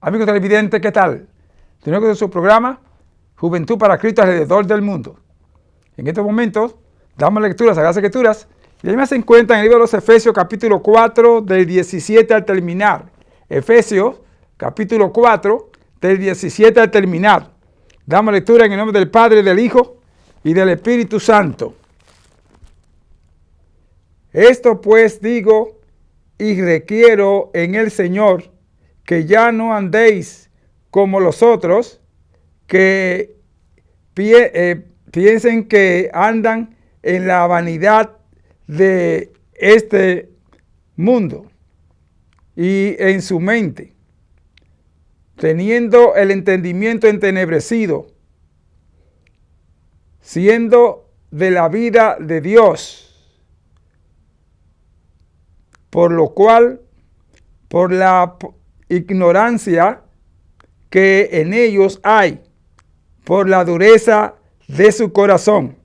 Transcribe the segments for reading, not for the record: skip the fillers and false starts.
Amigos televidentes, ¿qué tal? Tenemos de su programa Juventud para Cristo alrededor del mundo. En estos momentos damos lecturas a las Escrituras y además se encuentra en el libro de los Efesios capítulo 4 del 17 al terminar. Efesios capítulo 4 del 17 al terminar. Damos lectura en el nombre del Padre, del Hijo y del Espíritu Santo. Esto pues digo y requiero en el Señor, que ya no andéis como los otros, que piensen que andan en la vanidad de este mundo y en su mente, teniendo el entendimiento entenebrecido, siendo de la vida de Dios, por lo cual, por la ignorancia que en ellos hay, por la dureza de su corazón,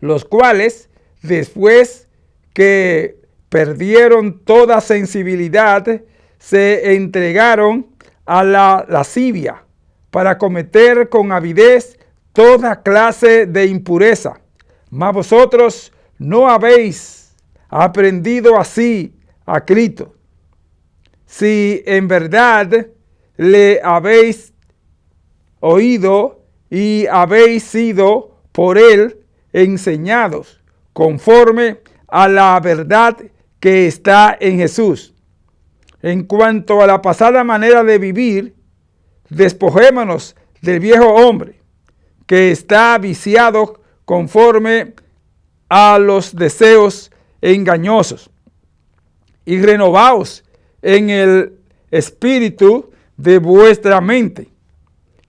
los cuales, después que perdieron toda sensibilidad, se entregaron a la lascivia para cometer con avidez toda clase de impureza. Mas vosotros no habéis aprendido así a Cristo, si en verdad le habéis oído y habéis sido por él enseñados conforme a la verdad que está en Jesús. En cuanto a la pasada manera de vivir, despojémonos del viejo hombre que está viciado conforme a los deseos engañosos, y renovaos en el espíritu de vuestra mente,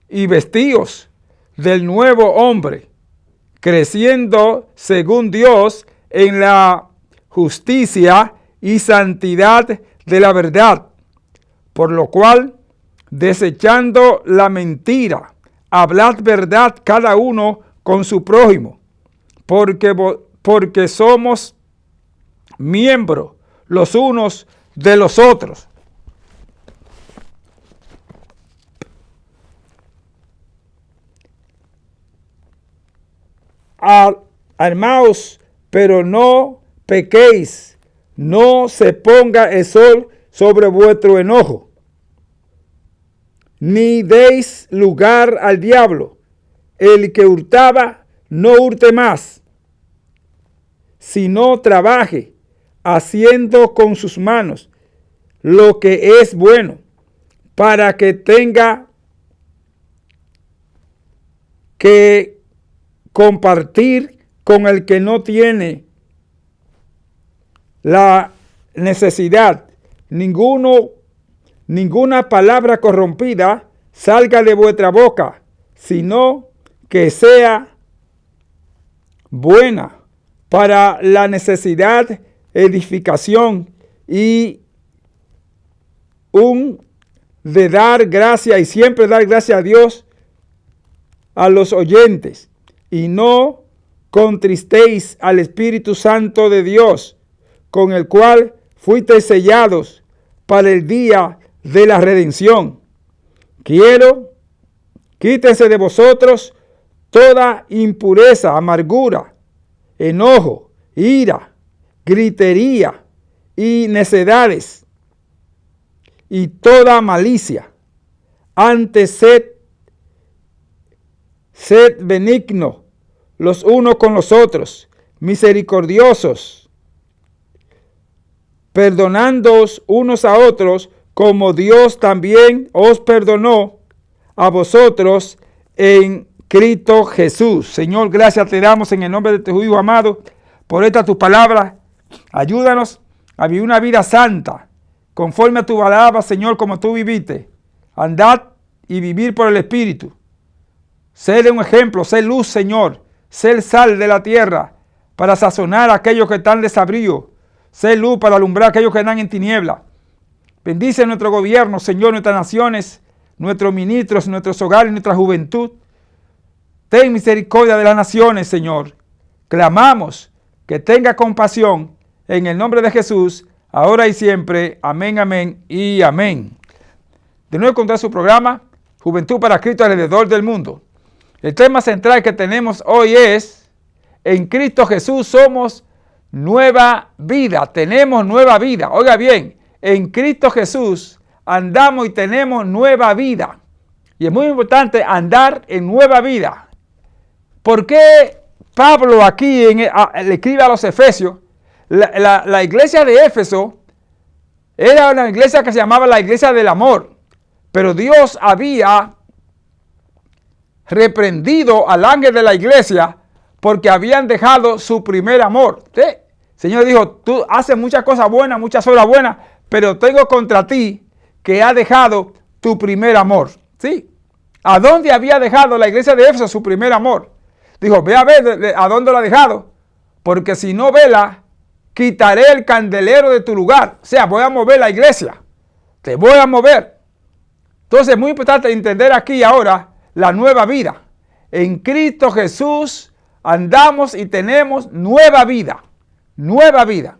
y vestíos del nuevo hombre, creciendo según Dios en la justicia y santidad de la verdad, por lo cual, desechando la mentira, hablad verdad cada uno con su prójimo, porque somos miembros los unos de los otros. Armaos, pero no pequéis, no se ponga el sol sobre vuestro enojo, ni deis lugar al diablo. El que hurtaba, no hurte más, sino trabaje, haciendo con sus manos lo que es bueno, para que tenga que compartir con el que no tiene la necesidad. Ninguna palabra corrompida salga de vuestra boca, sino que sea buena para la necesidad, edificación y de dar gracia, y siempre dar gracia a Dios a los oyentes, y no contristéis al Espíritu Santo de Dios, con el cual fuisteis sellados para el día de la redención. Quítese de vosotros toda impureza, amargura, enojo, ira, gritería y necedades, y toda malicia. Antes sed benignos los unos con los otros, misericordiosos, perdonándoos unos a otros, como Dios también os perdonó a vosotros en Cristo Jesús. Señor, gracias te damos en el nombre de tu Hijo amado por esta tu palabra. Ayúdanos a vivir una vida santa, conforme a tu palabra, Señor, como tú viviste. Andad y vivir por el Espíritu. Ser un ejemplo, ser luz, Señor. Ser sal de la tierra para sazonar a aquellos que están desabridos. Ser luz para alumbrar a aquellos que andan en tiniebla. Bendice nuestro gobierno, Señor, nuestras naciones, nuestros ministros, nuestros hogares, nuestra juventud. Ten misericordia de las naciones, Señor. Clamamos que tenga compasión en el nombre de Jesús, ahora y siempre. Amén, amén y amén. de nuevo contra su programa Juventud para Cristo alrededor del mundo. El tema central que tenemos hoy es: en Cristo Jesús somos nueva vida, tenemos nueva vida. Oiga bien, en Cristo Jesús andamos y tenemos nueva vida. Y es muy importante andar en nueva vida. ¿Por qué Pablo aquí le escribe a los Efesios? La iglesia de Éfeso era una iglesia que se llamaba la iglesia del amor. Pero Dios había reprendido al ángel de la iglesia porque habían dejado su primer amor. ¿Sí? El Señor dijo: tú haces muchas cosas buenas, muchas obras buenas, pero tengo contra ti que has dejado tu primer amor. ¿Sí? ¿A dónde había dejado la iglesia de Éfeso su primer amor? Dijo: ve a ver a dónde lo ha dejado, porque si no vela, quitaré el candelero de tu lugar. O sea, voy a mover la iglesia. Te voy a mover. Entonces es muy importante entender aquí ahora la nueva vida. En Cristo Jesús andamos y tenemos nueva vida. Nueva vida.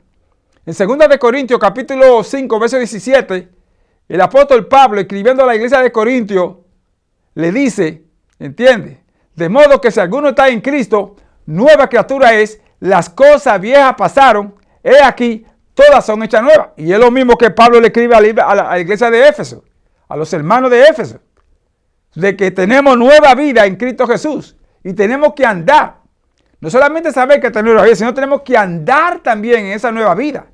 En 2 de Corintios capítulo 5, verso 17, el apóstol Pablo, escribiendo a la iglesia de Corintios, le dice, ¿entiende? De modo que si alguno está en Cristo, nueva criatura es, las cosas viejas pasaron, he aquí, todas son hechas nuevas. Y es lo mismo que Pablo le escribe a la iglesia de Éfeso, a los hermanos de Éfeso, de que tenemos nueva vida en Cristo Jesús y tenemos que andar. No solamente saber que tenemos nueva vida, sino tenemos que andar también en esa nueva vida.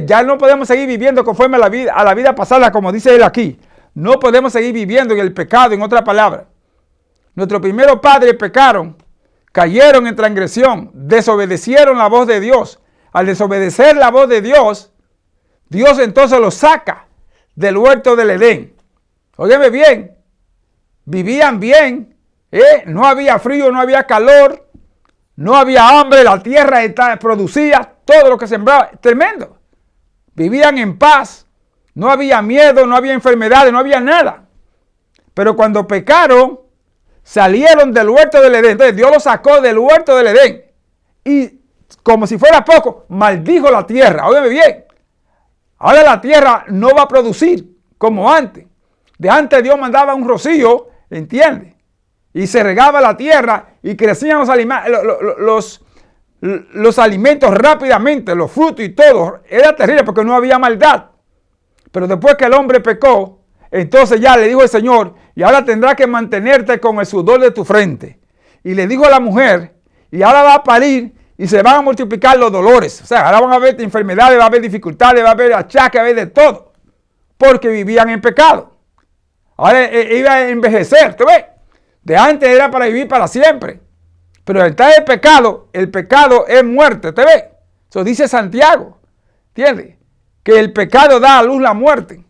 Ya no podemos seguir viviendo conforme a la vida pasada, como dice él aquí. No podemos seguir viviendo en el pecado, en otra palabra. Nuestros primeros padres pecaron, cayeron en transgresión, desobedecieron la voz de Dios. Al desobedecer la voz de Dios, Dios entonces los saca del huerto del Edén. Óyeme bien, vivían bien, no había frío, no había calor, no había hambre, la tierra producía todo lo que sembraba, tremendo. Vivían en paz, no había miedo, no había enfermedades, no había nada. Pero cuando pecaron, salieron del huerto del Edén. Entonces Dios los sacó del huerto del Edén. Y como si fuera poco, maldijo la tierra. Óyeme bien. Ahora la tierra no va a producir como antes. De antes Dios mandaba un rocío, ¿entiendes? Y se regaba la tierra y crecían los alimentos rápidamente, los frutos y todo. Era terrible porque no había maldad. Pero después que el hombre pecó, entonces ya le dijo el Señor: y ahora tendrás que mantenerte con el sudor de tu frente. Y le dijo a la mujer: y ahora va a parir y se van a multiplicar los dolores. O sea, ahora van a haber enfermedades, va a haber dificultades, va a haber achaques, va a haber de todo. Porque vivían en pecado. Ahora iba a envejecer, ¿tú ves? De antes era para vivir para siempre. Pero al estar el pecado es muerte, ¿te ves? Eso dice Santiago, ¿entiendes? Que el pecado da a luz la muerte.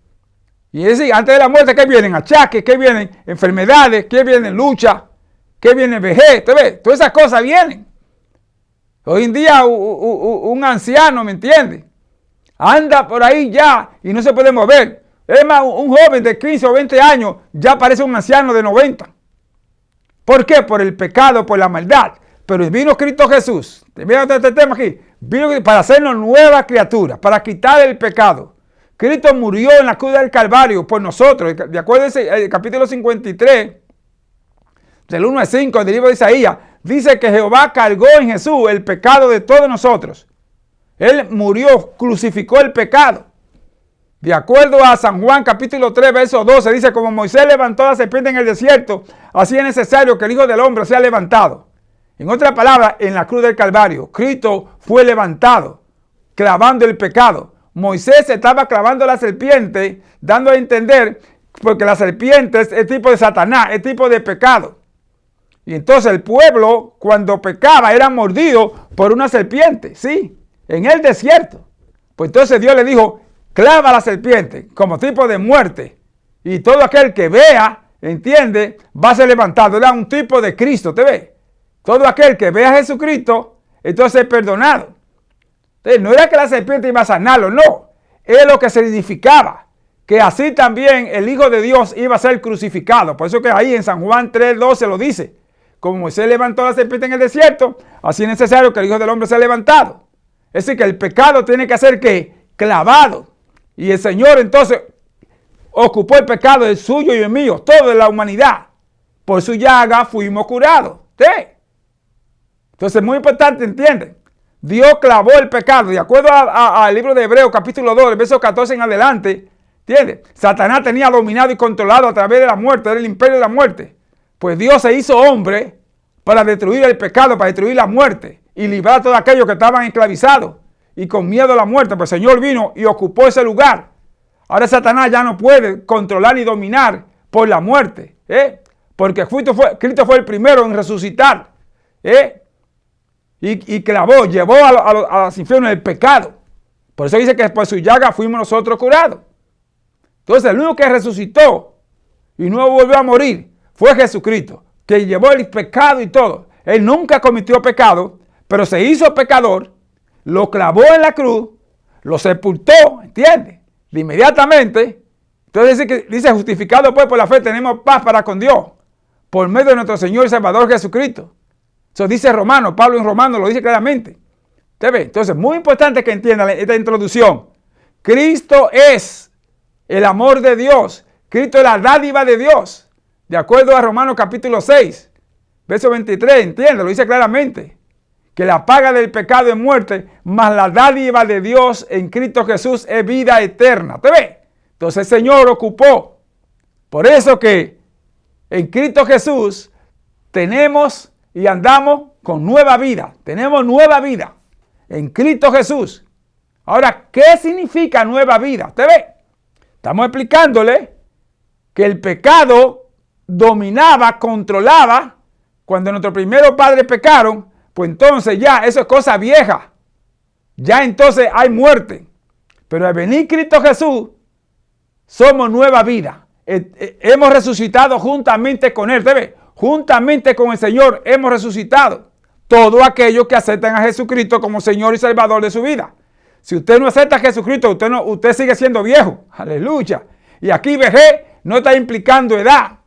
Y es decir, antes de la muerte, ¿qué vienen? Achaques, ¿qué vienen? Enfermedades, ¿qué vienen? Lucha, ¿qué viene? Vejez, ¿te ves? Todas esas cosas vienen. Hoy en día un anciano, ¿me entiendes? Anda por ahí ya y no se puede mover. Es más, un joven de 15 o 20 años ya parece un anciano de 90. ¿Por qué? Por el pecado, por la maldad. Pero vino Cristo Jesús. Mira este tema aquí. Vino para hacernos nuevas criaturas, para quitar el pecado. Cristo murió en la cruz del Calvario por nosotros. De acuerdo al capítulo 53, del 1 al 5 del libro de Isaías, dice que Jehová cargó en Jesús el pecado de todos nosotros. Él murió, crucificó el pecado. De acuerdo a San Juan capítulo 3, verso 12, dice: como Moisés levantó la serpiente en el desierto, así es necesario que el Hijo del Hombre sea levantado. En otras palabras, en la cruz del Calvario, Cristo fue levantado, clavando el pecado. Moisés estaba clavando la serpiente, dando a entender, porque la serpiente es el tipo de Satanás, es tipo de pecado. Y entonces el pueblo, cuando pecaba, era mordido por una serpiente, ¿sí? En el desierto. Pues entonces Dios le dijo: clava la serpiente como tipo de muerte. Y todo aquel que vea, entiende, va a ser levantado. Era un tipo de Cristo, ¿te ves? Todo aquel que vea a Jesucristo, entonces es perdonado. Entonces, no era que la serpiente iba a sanarlo, no. Es lo que se significaba. Que así también el Hijo de Dios iba a ser crucificado. Por eso que ahí en San Juan 3:12 lo dice. Como Moisés levantó la serpiente en el desierto, así es necesario que el Hijo del Hombre sea levantado. Es decir, que el pecado tiene que ser ¿qué? Clavado. Y el Señor entonces ocupó el pecado del suyo y el mío, todo de la humanidad. Por su llaga fuimos curados. ¿Sí? Entonces es muy importante, ¿entienden? Dios clavó el pecado. De acuerdo al libro de Hebreos, capítulo 2, el verso 14 en adelante, ¿entiendes? Satanás tenía dominado y controlado a través de la muerte, del imperio de la muerte. Pues Dios se hizo hombre para destruir el pecado, para destruir la muerte y librar a todos aquellos que estaban esclavizados y con miedo a la muerte. Pues el Señor vino y ocupó ese lugar. Ahora Satanás ya no puede controlar ni dominar por la muerte, porque Cristo fue el primero en resucitar, y clavó, llevó a los infiernos el pecado. Por eso dice que por su llaga fuimos nosotros curados. Entonces el único que resucitó y no volvió a morir fue Jesucristo, que llevó el pecado y todo. Él nunca cometió pecado, pero se hizo pecador, lo clavó en la cruz, lo sepultó, ¿entiendes? De inmediatamente. Entonces dice justificado pues por la fe tenemos paz para con Dios, por medio de nuestro Señor y Salvador Jesucristo. Eso dice Romano, Pablo en Romano lo dice claramente. ¿Usted ve? Entonces, muy importante que entiendan esta introducción. Cristo es el amor de Dios. Cristo es la dádiva de Dios. De acuerdo a Romanos capítulo 6, verso 23, entiende, lo dice claramente. Que la paga del pecado es muerte, mas la dádiva de Dios en Cristo Jesús es vida eterna. ¿Usted ve? Entonces el Señor ocupó. Por eso que en Cristo Jesús tenemos y andamos con nueva vida. Tenemos nueva vida en Cristo Jesús. Ahora, ¿qué significa nueva vida? ¿Usted ve? Estamos explicándole que el pecado dominaba, controlaba. Cuando nuestros primeros padres pecaron, pues entonces ya eso es cosa vieja. Ya entonces hay muerte. Pero al venir Cristo Jesús, somos nueva vida. Hemos resucitado juntamente con Él. ¿Usted ve? Juntamente con el Señor hemos resucitado. Todos aquellos que aceptan a Jesucristo como Señor y Salvador de su vida. Si usted no acepta a Jesucristo, usted sigue siendo viejo. Aleluya. Y aquí vejez no está implicando edad.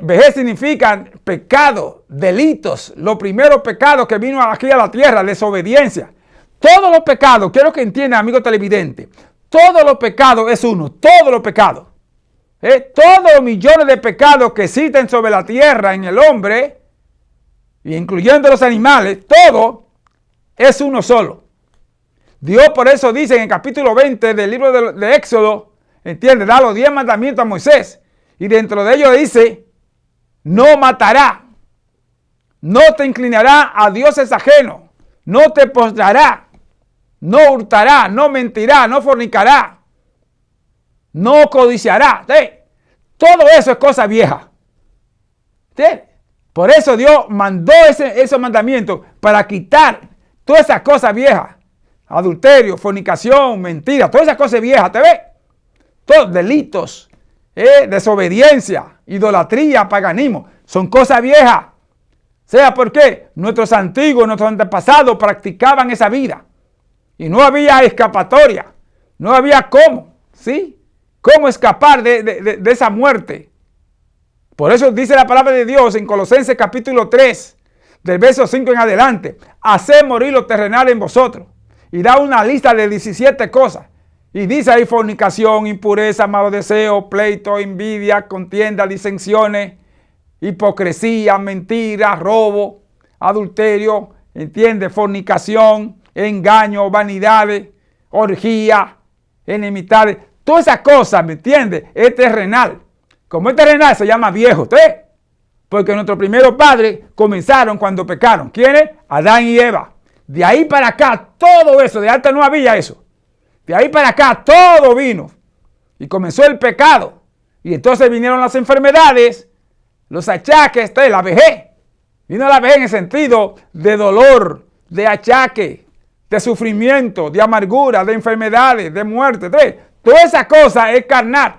Vejez significa pecado, delitos. Los primeros pecados que vino aquí a la tierra, desobediencia. Todos los pecados, quiero que entiendan, amigo televidente, todos los pecados es uno, todos los pecados. Todos los millones de pecados que existen sobre la tierra en el hombre, incluyendo los animales, todo es uno solo. Dios por eso dice en el capítulo 20 del libro de Éxodo, entiende, da los 10 mandamientos a Moisés. Y dentro de ellos dice, no matará, no te inclinará a dioses ajenos, no te postrará, no hurtará, no mentirá, no fornicará, no codiciará. ¿Sí? Todo eso es cosa vieja. ¿Sí? Por eso Dios mandó esos mandamientos para quitar todas esas cosas viejas. Adulterio, fornicación, mentira, todas esas cosas viejas. ¿Te ves? Todos delitos, desobediencia, idolatría, paganismo. Son cosas viejas. ¿Sea por qué? Nuestros antiguos, nuestros antepasados practicaban esa vida. Y no había escapatoria. No había cómo. ¿Sí? ¿Cómo escapar de esa muerte? Por eso dice la palabra de Dios en Colosenses capítulo 3, del verso 5 en adelante. Haced morir lo terrenal en vosotros. Y da una lista de 17 cosas. Y dice ahí fornicación, impureza, malos deseos, pleito, envidia, contienda, disensiones, hipocresía, mentira, robo, adulterio, entiende, fornicación, engaño, vanidades, orgía, enemistades. Todas esas cosas, ¿me entiende? Es terrenal. Como es terrenal, se llama viejo. ¿Usted? Porque nuestros primeros padres comenzaron cuando pecaron. ¿Quiénes? Adán y Eva. De ahí para acá, todo eso. De antes no había eso. De ahí para acá, todo vino. Y comenzó el pecado. Y entonces vinieron las enfermedades, los achaques, la vejez. Vino la vejez en el sentido de dolor, de achaque, de sufrimiento, de amargura, de enfermedades, de muerte. ¿Usted? Toda esa cosa es carnal.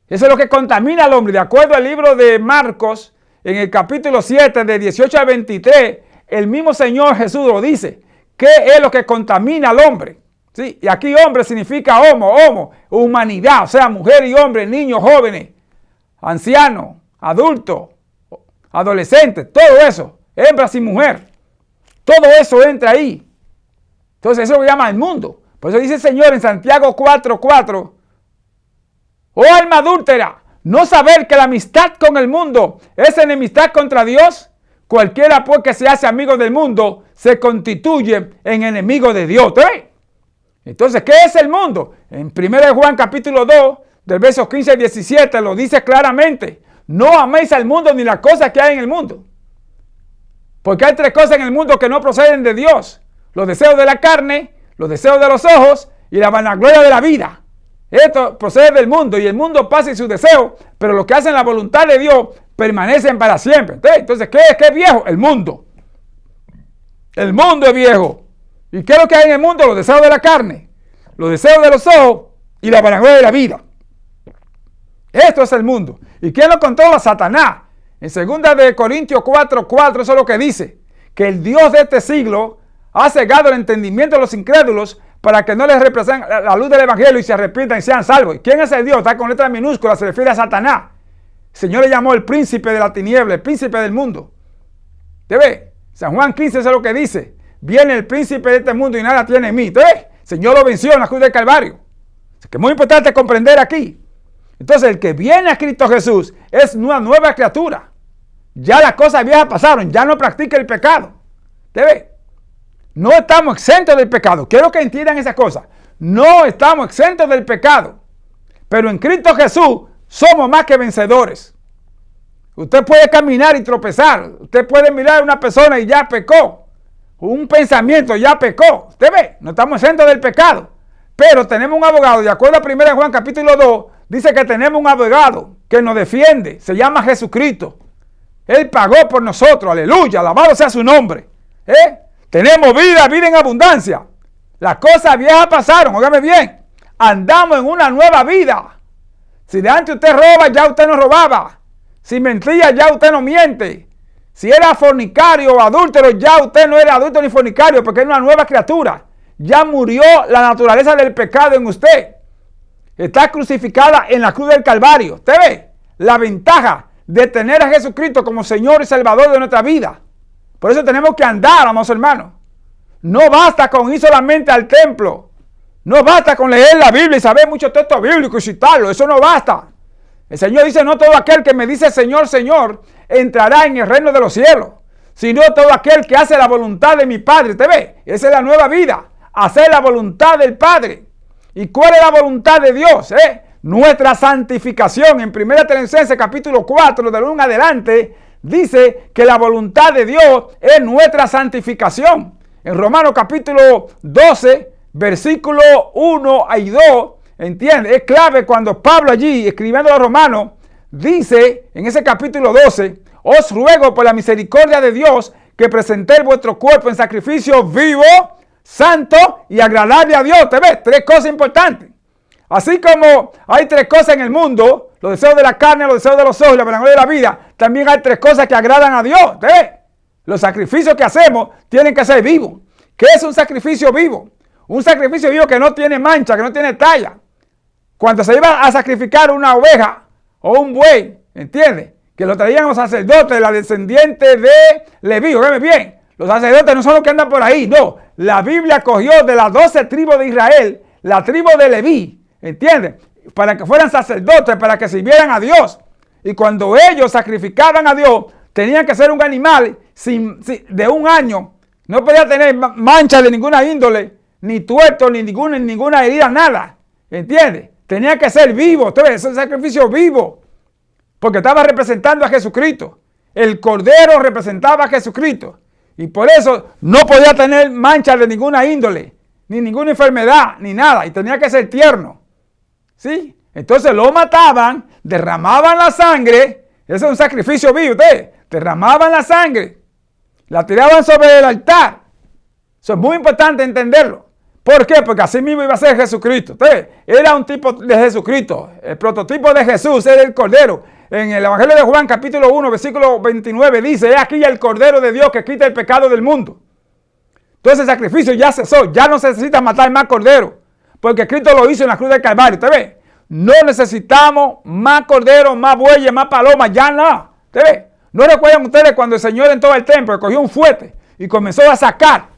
Eso es lo que contamina al hombre. De acuerdo al libro de Marcos, en el capítulo 7, de 18 al 23, el mismo Señor Jesús lo dice. ¿Qué es lo que contamina al hombre? ¿Sí? Y aquí hombre significa homo, humanidad. O sea, mujer y hombre, niños, jóvenes, ancianos, adultos, adolescentes, todo eso. Hembras y mujer. Todo eso entra ahí. Entonces eso lo llama el mundo. Por eso dice el Señor en Santiago 4:4, Oh alma adúltera, ¿no saber que la amistad con el mundo es enemistad contra Dios? Cualquiera pues que se hace amigo del mundo se constituye en enemigo de Dios. ¿Eh? Entonces, ¿qué es el mundo? En 1 Juan capítulo 2, del verso 15 al 17, lo dice claramente. No améis al mundo ni las cosas que hay en el mundo. Porque hay tres cosas en el mundo que no proceden de Dios. Los deseos de la carne, los deseos de los ojos y la vanagloria de la vida. Esto procede del mundo y el mundo pasa en sus deseos, pero los que hacen la voluntad de Dios permanecen para siempre. Entonces, ¿qué es viejo? El mundo. El mundo es viejo. ¿Y qué es lo que hay en el mundo? Los deseos de la carne, los deseos de los ojos y la vanagloria de la vida. Esto es el mundo. ¿Y quién lo controla? Satanás. En 2 Corintios 4:4, eso es lo que dice, que el Dios de este siglo ha cegado el entendimiento de los incrédulos para que no les representen la luz del evangelio y se arrepientan y sean salvos. ¿Y quién es el Dios? Está con letra minúscula, se refiere a Satanás. El Señor le llamó el príncipe de la tiniebla, el príncipe del mundo. ¿Te ve? San Juan 15, eso es lo que dice. Viene el príncipe de este mundo y nada tiene en mí. ¿Te ve? El Señor lo venció en la cruz del Calvario. Es que es muy importante comprender aquí. Entonces, el que viene a Cristo Jesús es una nueva criatura. Ya las cosas viejas pasaron, ya no practica el pecado. ¿Te ve? No estamos exentos del pecado. Quiero que entiendan esas cosas. No estamos exentos del pecado. Pero en Cristo Jesús somos más que vencedores. Usted puede caminar y tropezar. Usted puede mirar a una persona y ya pecó. Un pensamiento ya pecó. ¿Usted ve? No estamos exentos del pecado. Pero tenemos un abogado. De acuerdo a 1 Juan capítulo 2, dice que tenemos un abogado que nos defiende. Se llama Jesucristo. Él pagó por nosotros. Aleluya. Alabado sea su nombre. Tenemos vida, vida en abundancia. Las cosas viejas pasaron, óigame bien. Andamos en una nueva vida. Si de antes usted roba, ya usted no robaba. Si mentía, ya usted no miente. Si era fornicario o adúltero, ya usted no era adúltero ni fornicario, porque es una nueva criatura. Ya murió la naturaleza del pecado en usted. Está crucificada en la cruz del Calvario. ¿Usted ve? La ventaja de tener a Jesucristo como Señor y Salvador de nuestra vida. Por eso tenemos que andar, amados hermanos. No basta con ir solamente al templo. No basta con leer la Biblia y saber muchos textos bíblicos y citarlos. Eso no basta. El Señor dice, no todo aquel que me dice Señor, Señor, entrará en el reino de los cielos, sino todo aquel que hace la voluntad de mi Padre. ¿Te ve? Esa es la nueva vida. Hacer la voluntad del Padre. ¿Y cuál es la voluntad de Dios? Nuestra santificación. En 1 Tesalonicenses capítulo 4, del 1 adelante, dice que la voluntad de Dios es nuestra santificación. En Romanos capítulo 12, versículo 1 y 2, ¿entiende? Es clave cuando Pablo allí, escribiendo a los romanos, dice en ese capítulo 12, os ruego por la misericordia de Dios que presentéis vuestro cuerpo en sacrificio vivo, santo y agradable a Dios. ¿Te ves? Tres cosas importantes. Así como hay tres cosas en el mundo, los deseos de la carne, los deseos de los ojos y la vanagloria de la vida, también hay tres cosas que agradan a Dios. ¿Te ves? Los sacrificios que hacemos tienen que ser vivos. ¿Qué es un sacrificio vivo? Un sacrificio vivo que no tiene mancha, que no tiene talla. Cuando se iba a sacrificar una oveja o un buey, ¿entiendes? Que lo traían los sacerdotes, la descendiente de Leví. Óigame bien, los sacerdotes no son los que andan por ahí, no. La Biblia cogió de las 12 tribus de Israel, la tribu de Leví, ¿entiendes? Para que fueran sacerdotes, para que sirvieran a Dios. Y cuando ellos sacrificaban a Dios, tenían que ser un animal de un año. No podía tener manchas de ninguna índole, ni tuerto, ni ninguna herida, nada. ¿Entiendes? Tenía que ser vivo. Entonces, ese sacrificio vivo. Porque estaba representando a Jesucristo. El cordero representaba a Jesucristo. Y por eso no podía tener manchas de ninguna índole, ni ninguna enfermedad, ni nada. Y tenía que ser tierno. ¿Sí? Entonces lo mataban, derramaban la sangre. Ese es un sacrificio vivo. Ustedes derramaban la sangre, la tiraban sobre el altar. Eso es muy importante entenderlo. ¿Por qué? Porque así mismo iba a ser Jesucristo. Ustedes, era un tipo de Jesucristo. El prototipo de Jesús era el Cordero. En el Evangelio de Juan, capítulo 1, versículo 29, dice, he aquí el Cordero de Dios que quita el pecado del mundo. Entonces el sacrificio ya cesó. Ya no se necesita matar más cordero, porque Cristo lo hizo en la cruz del Calvario. ¿Usted ve? No necesitamos más cordero, más bueyes, más palomas. Ya no. ¿Usted ve? ¿No recuerdan ustedes cuando el Señor entró al templo, cogió un fuete y comenzó a sacar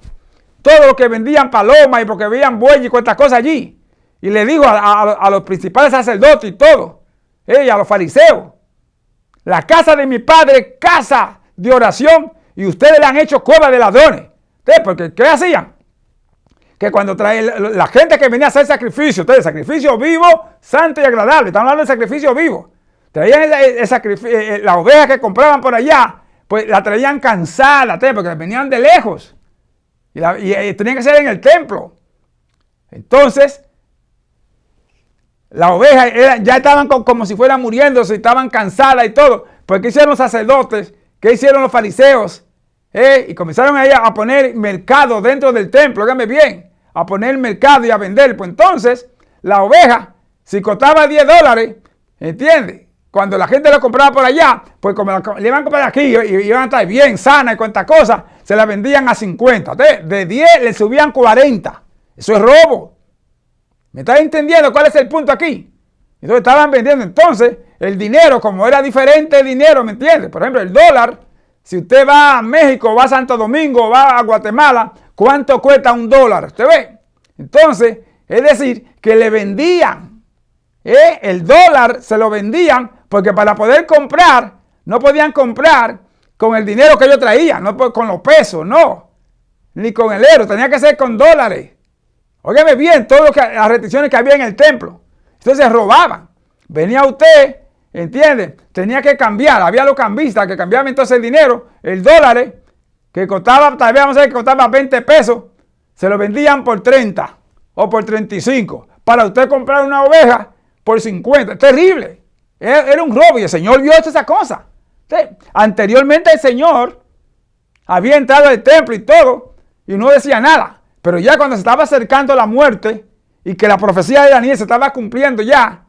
todo lo que vendían palomas y porque veían bueyes y cuantas cosas allí? Y le dijo a los principales sacerdotes y todo, y a los fariseos, la casa de mi padre es casa de oración y ustedes le han hecho cueva de ladrones. Porque ¿qué hacían? Que cuando traían la gente que venía a hacer sacrificio, sacrificio vivo, santo y agradable, estamos hablando de sacrificio vivo, traían la oveja que compraban por allá, pues la traían cansada, porque venían de lejos y tenían que ser en el templo. Entonces, las ovejas ya estaban como si fueran muriéndose, estaban cansadas y todo. Pues ¿qué hicieron los sacerdotes? ¿Qué hicieron los fariseos? Y comenzaron ahí a poner mercado dentro del templo, óigame bien, a poner mercado y a vender. Pues entonces, la oveja, si costaba $10, ¿entiendes? Cuando la gente la compraba por allá, pues como le iban a comprar aquí y iban a estar bien sana y cuantas cosas, se la vendían a 50. De 10 le subían 40. Eso es robo. ¿Me estás entendiendo cuál es el punto aquí? Entonces estaban vendiendo. Entonces, el dinero, como era diferente dinero, ¿me entiendes? Por ejemplo, el dólar, si usted va a México, va a Santo Domingo, va a Guatemala, ¿cuánto cuesta $1? ¿Usted ve? Entonces, es decir, que le vendían. El dólar se lo vendían porque para poder comprar, no podían comprar con el dinero que ellos traían, no con los pesos, no. Ni con el euro, tenía que ser con dólares. Óigame bien, todas las restricciones que había en el templo. Entonces se robaban. Venía usted, ¿entiende? Tenía que cambiar. Había los cambistas que cambiaban entonces el dinero, el dólar, que costaba, tal vez vamos a ver que costaba 20 pesos, se lo vendían por 30 o por 35. Para usted comprar una oveja por 50. Terrible. Era un robo y el Señor vio esa cosa. Anteriormente el Señor había entrado al templo y todo y no decía nada. Pero ya cuando se estaba acercando la muerte y que la profecía de Daniel se estaba cumpliendo ya,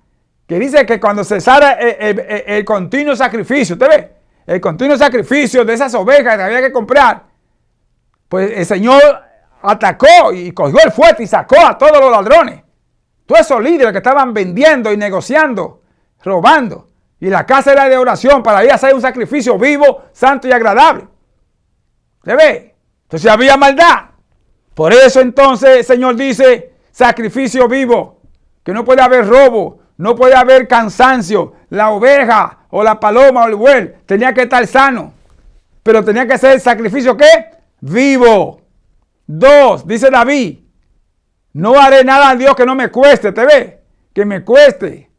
que dice que cuando cesara el continuo sacrificio, ¿usted ve? El continuo sacrificio de esas ovejas que había que comprar, pues el Señor atacó y cogió el fuerte y sacó a todos los ladrones. Todos esos líderes que estaban vendiendo y negociando, robando. Y la casa era de oración para ir a hacer un sacrificio vivo, santo y agradable. ¿Se ve? Entonces había maldad. Por eso entonces el Señor dice sacrificio vivo, que no puede haber robo, no puede haber cansancio. La oveja o la paloma o el buey tenía que estar sano, pero tenía que ser sacrificio ¿qué? Vivo. 2, dice David, no haré nada a Dios que no me cueste, ¿te ves? Que me cueste,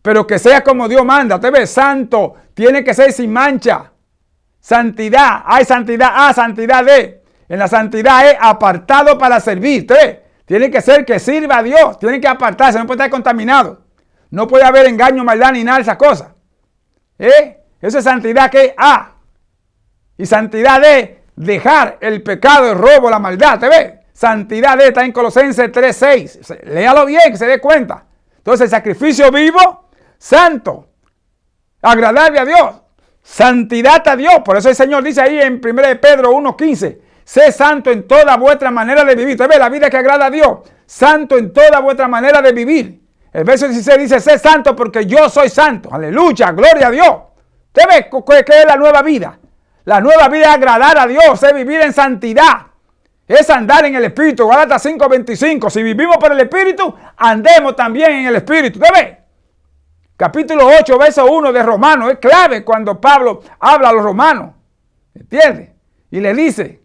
pero que sea como Dios manda, ¿te ves? Santo, tiene que ser sin mancha. Santidad, hay santidad A, santidad D. En la santidad es apartado para servir. Tiene que ser que sirva a Dios. Tiene que apartarse. No puede estar contaminado. No puede haber engaño, maldad ni nada de esas cosas. Eso es santidad que es A. Y santidad es dejar el pecado, el robo, la maldad. ¿Te ves? Santidad está en Colosenses 3:6. Léalo bien, que se dé cuenta. Entonces el sacrificio vivo, santo, agradable a Dios. Santidad a Dios. Por eso el Señor dice ahí en 1 Pedro 1:15. Sé santo en toda vuestra manera de vivir. ¿Usted ve la vida que agrada a Dios? Santo en toda vuestra manera de vivir. El verso 16 dice, sé santo porque yo soy santo. Aleluya, gloria a Dios. ¿Usted ve qué es la nueva vida? La nueva vida es agradar a Dios, es vivir en santidad. Es andar en el Espíritu. Gálatas 5:25. Si vivimos por el Espíritu, andemos también en el Espíritu. ¿Usted ve? Capítulo 8, verso 1 de Romanos. Es clave cuando Pablo habla a los romanos. ¿Entiende? Y le dice,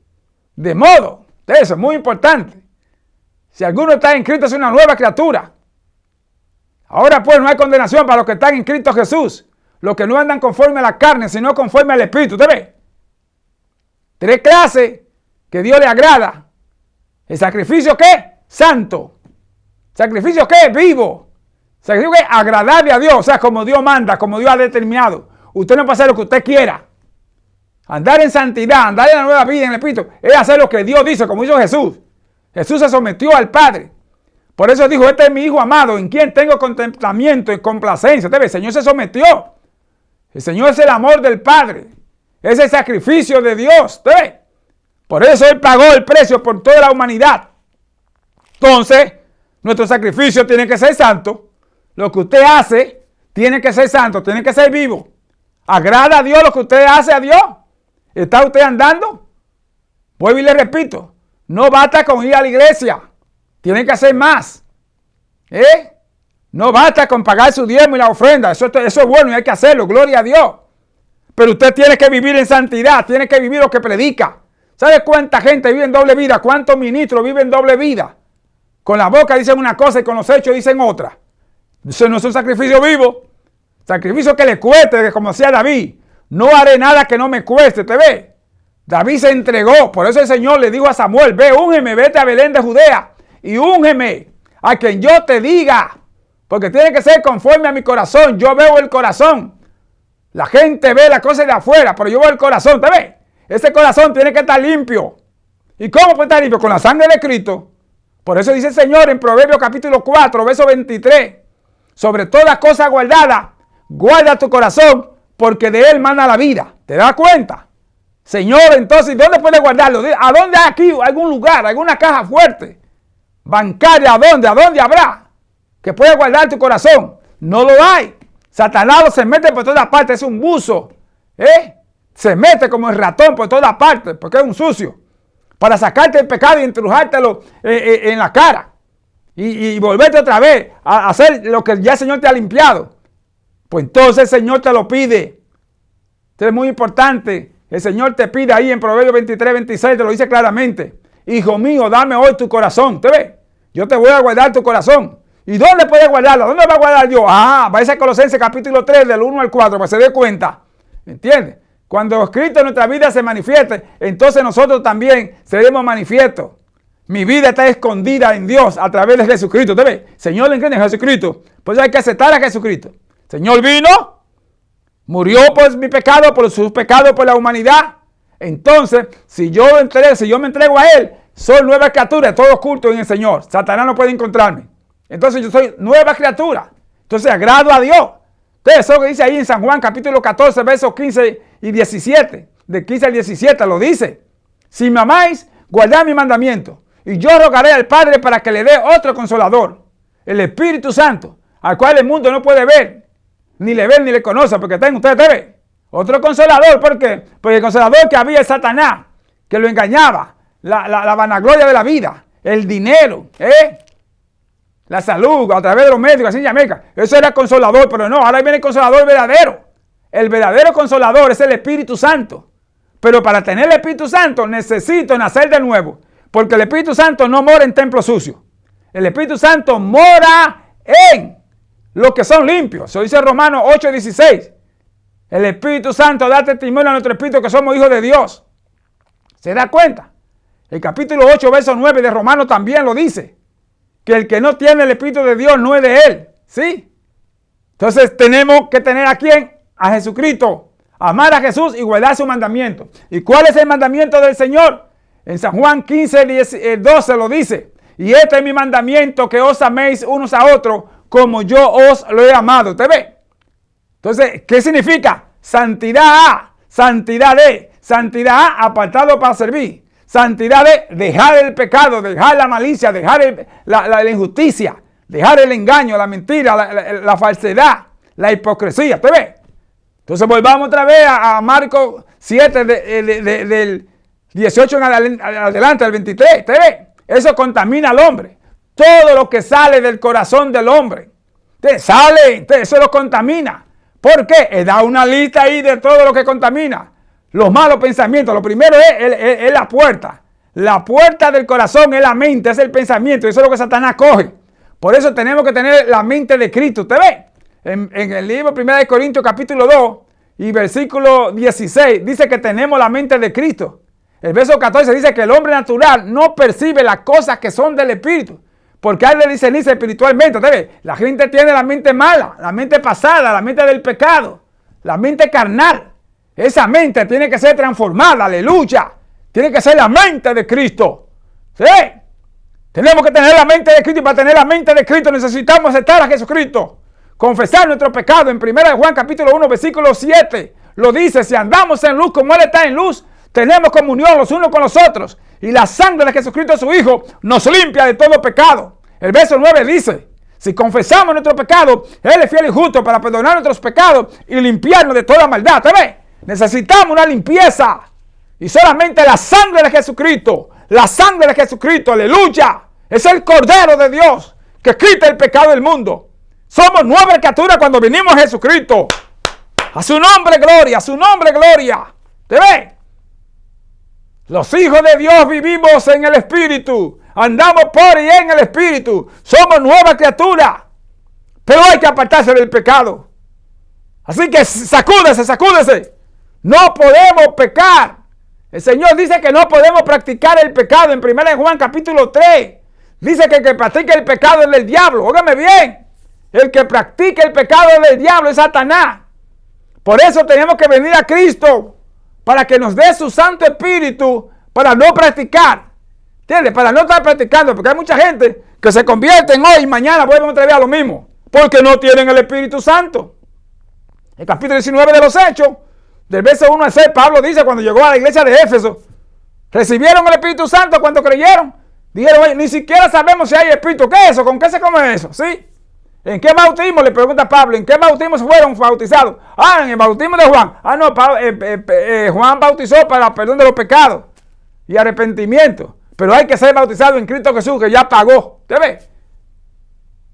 de modo, eso es muy importante. Si alguno está en Cristo es una nueva criatura. Ahora pues no hay condenación para los que están en Cristo Jesús. Los que no andan conforme a la carne, sino conforme al Espíritu. ¿Usted ve? 3 clases que Dios le agrada. El sacrificio ¿qué? Santo. Sacrificio ¿qué? Vivo. Sacrificio ¿qué? Agradable a Dios. O sea, como Dios manda, como Dios ha determinado. Usted no puede hacer lo que usted quiera. Andar en santidad, andar en la nueva vida en el Espíritu, es hacer lo que Dios dice, como hizo Jesús. Jesús se sometió al Padre. Por eso dijo, este es mi Hijo amado, en quien tengo contemplamiento y complacencia. El Señor se sometió. El Señor es el amor del Padre. Es el sacrificio de Dios. Por eso Él pagó el precio por toda la humanidad. Entonces, nuestro sacrificio tiene que ser santo. Lo que usted hace tiene que ser santo, tiene que ser vivo. ¿Agrada a Dios lo que usted hace a Dios? ¿Está usted andando? Vuelvo y le repito, no basta con ir a la iglesia. Tiene que hacer más. No basta con pagar su diezmo y la ofrenda. Eso es bueno y hay que hacerlo. Gloria a Dios. Pero usted tiene que vivir en santidad. Tiene que vivir lo que predica. ¿Sabe cuánta gente vive en doble vida? ¿Cuántos ministros viven doble vida? Con la boca dicen una cosa y con los hechos dicen otra. Eso no es un sacrificio vivo. Sacrificio que le cueste, como decía David. No haré nada que no me cueste. ¿Te ve? David se entregó. Por eso el Señor le dijo a Samuel: ve, úngeme, vete a Belén de Judea y úngeme a quien yo te diga. Porque tiene que ser conforme a mi corazón. Yo veo el corazón. La gente ve las cosas de afuera, pero yo veo el corazón. ¿Te ve? Ese corazón tiene que estar limpio. ¿Y cómo puede estar limpio? Con la sangre de Cristo. Por eso dice el Señor en Proverbios capítulo 4, verso 23. Sobre toda cosa guardada, guarda tu corazón, porque de él mana la vida. ¿Te das cuenta? Señor, entonces, ¿dónde puede guardarlo? ¿A dónde hay aquí algún lugar, alguna caja fuerte? Bancaria, ¿a dónde? ¿A dónde habrá? Que puede guardar tu corazón. No lo hay. Satanás se mete por todas partes, es un buzo. Se mete como el ratón por todas partes, porque es un sucio. Para sacarte el pecado y entrujártelo en la cara. Y volverte otra vez a hacer lo que ya el Señor te ha limpiado. Pues entonces el Señor te lo pide. Esto es muy importante. El Señor te pide ahí en Proverbios 23, 26, te lo dice claramente. Hijo mío, dame hoy tu corazón. ¿Te ves? Yo te voy a guardar tu corazón. ¿Y dónde puedes guardarlo? ¿Dónde va a guardar Dios? Va a Colosenses capítulo 3, del 1 al 4, para que se dé cuenta. ¿Entiendes? Cuando Cristo en nuestra vida se manifieste, entonces nosotros también seremos manifiestos. Mi vida está escondida en Dios a través de Jesucristo. ¿Te ves? Señor, ¿le entiendes? Jesucristo. Pues hay que aceptar a Jesucristo. Señor vino, murió por mi pecado, por sus pecados, por la humanidad. Entonces, si yo me entrego a Él, soy nueva criatura, todo oculto en el Señor. Satanás no puede encontrarme. Entonces yo soy nueva criatura. Entonces agrado a Dios. Entonces eso lo que dice ahí en San Juan capítulo 14, versos 15 y 17. De 15 al 17 lo dice. Si me amáis, guardad mi mandamiento. Y yo rogaré al Padre para que le dé otro consolador. El Espíritu Santo, al cual el mundo no puede ver. Ni le ve ni le conoce, porque está en ustedes. ¿Te ve? Otro consolador. ¿Por qué? Porque el consolador que había es Satanás, que lo engañaba. La vanagloria de la vida. El dinero. La salud, a través de los médicos, así en Jamaica. Eso era consolador, pero no, ahora viene el consolador verdadero. El verdadero consolador es el Espíritu Santo. Pero para tener el Espíritu Santo necesito nacer de nuevo. Porque el Espíritu Santo no mora en templos sucios. El Espíritu Santo mora en los que son limpios. Eso dice Romanos 8:16. El Espíritu Santo da testimonio a nuestro espíritu que somos hijos de Dios. ¿Se da cuenta? El capítulo 8, verso 9 de Romanos también lo dice. Que el que no tiene el Espíritu de Dios no es de Él. ¿Sí? Entonces tenemos que tener a quién? A Jesucristo. Amar a Jesús y guardar su mandamiento. ¿Y cuál es el mandamiento del Señor? En San Juan 15, 12 lo dice. Y este es mi mandamiento, que os améis unos a otros como yo os lo he amado. ¿Te ve? Entonces, ¿qué significa? Santidad A. Santidad D. Santidad A, apartado para servir. Santidad de dejar el pecado, dejar la malicia, dejar la injusticia, dejar el engaño, la mentira, la falsedad, la hipocresía. ¿Te ves? Entonces volvamos otra vez a Marcos 7 del 18 en adelante, al 23. ¿Te ves? Eso contamina al hombre. Todo lo que sale del corazón del hombre, eso lo contamina. ¿Por qué? Da una lista ahí de todo lo que contamina. Los malos pensamientos. Lo primero es la puerta. La puerta del corazón es la mente, es el pensamiento. Eso es lo que Satanás coge. Por eso tenemos que tener la mente de Cristo. ¿Usted ve? En el libro 1 de Corintios capítulo 2 y versículo 16 dice que tenemos la mente de Cristo. El verso 14 dice que el hombre natural no percibe las cosas que son del Espíritu, porque hay de discernirse espiritualmente. ¿Usted ve? La gente tiene la mente mala, la mente pasada, la mente del pecado, la mente carnal. Esa mente tiene que ser transformada, aleluya. Tiene que ser la mente de Cristo. ¿Sí? Tenemos que tener la mente de Cristo, y para tener la mente de Cristo necesitamos aceptar a Jesucristo. Confesar nuestro pecado. En 1 Juan capítulo 1, versículo 7 lo dice: si andamos en luz como Él está en luz, tenemos comunión los unos con los otros. Y la sangre de Jesucristo, su Hijo, nos limpia de todo pecado. El verso 9 dice: si confesamos nuestro pecado, Él es fiel y justo para perdonar nuestros pecados y limpiarnos de toda maldad. ¿Te ves? Necesitamos una limpieza. Y solamente la sangre de Jesucristo, aleluya, es el Cordero de Dios que quita el pecado del mundo. Somos nueva criatura cuando vinimos a Jesucristo. A su nombre, gloria, a su nombre, gloria. ¿Te ves? Los hijos de Dios vivimos en el Espíritu. Andamos por y en el Espíritu. Somos nueva criatura. Pero hay que apartarse del pecado. Así que sacúdese, sacúdese. No podemos pecar. El Señor dice que no podemos practicar el pecado. En 1 Juan capítulo 3. Dice que el que practica el pecado es del diablo. Óigame bien. El que practica el pecado es del diablo, es Satanás. Por eso tenemos que venir a Cristo. Para que nos dé su Santo Espíritu. Para no practicar. ¿Entiendes? Para no estar practicando. Porque hay mucha gente que se convierten hoy y mañana vuelven otra vez a lo mismo. Porque no tienen el Espíritu Santo. El capítulo 19 de los Hechos, del verso 1 al 6, Pablo dice cuando llegó a la iglesia de Éfeso, recibieron el Espíritu Santo cuando creyeron. Dijeron, oye, ni siquiera sabemos si hay Espíritu. ¿Qué es eso? ¿Con qué se come eso? ¿Sí? ¿En qué bautismo? Le pregunta Pablo. ¿En qué bautismo fueron bautizados? Ah, en el bautismo de Juan. Ah, no, Juan bautizó para perdón de los pecados y arrepentimiento. Pero hay que ser bautizado en Cristo Jesús, que ya pagó. ¿Te ves?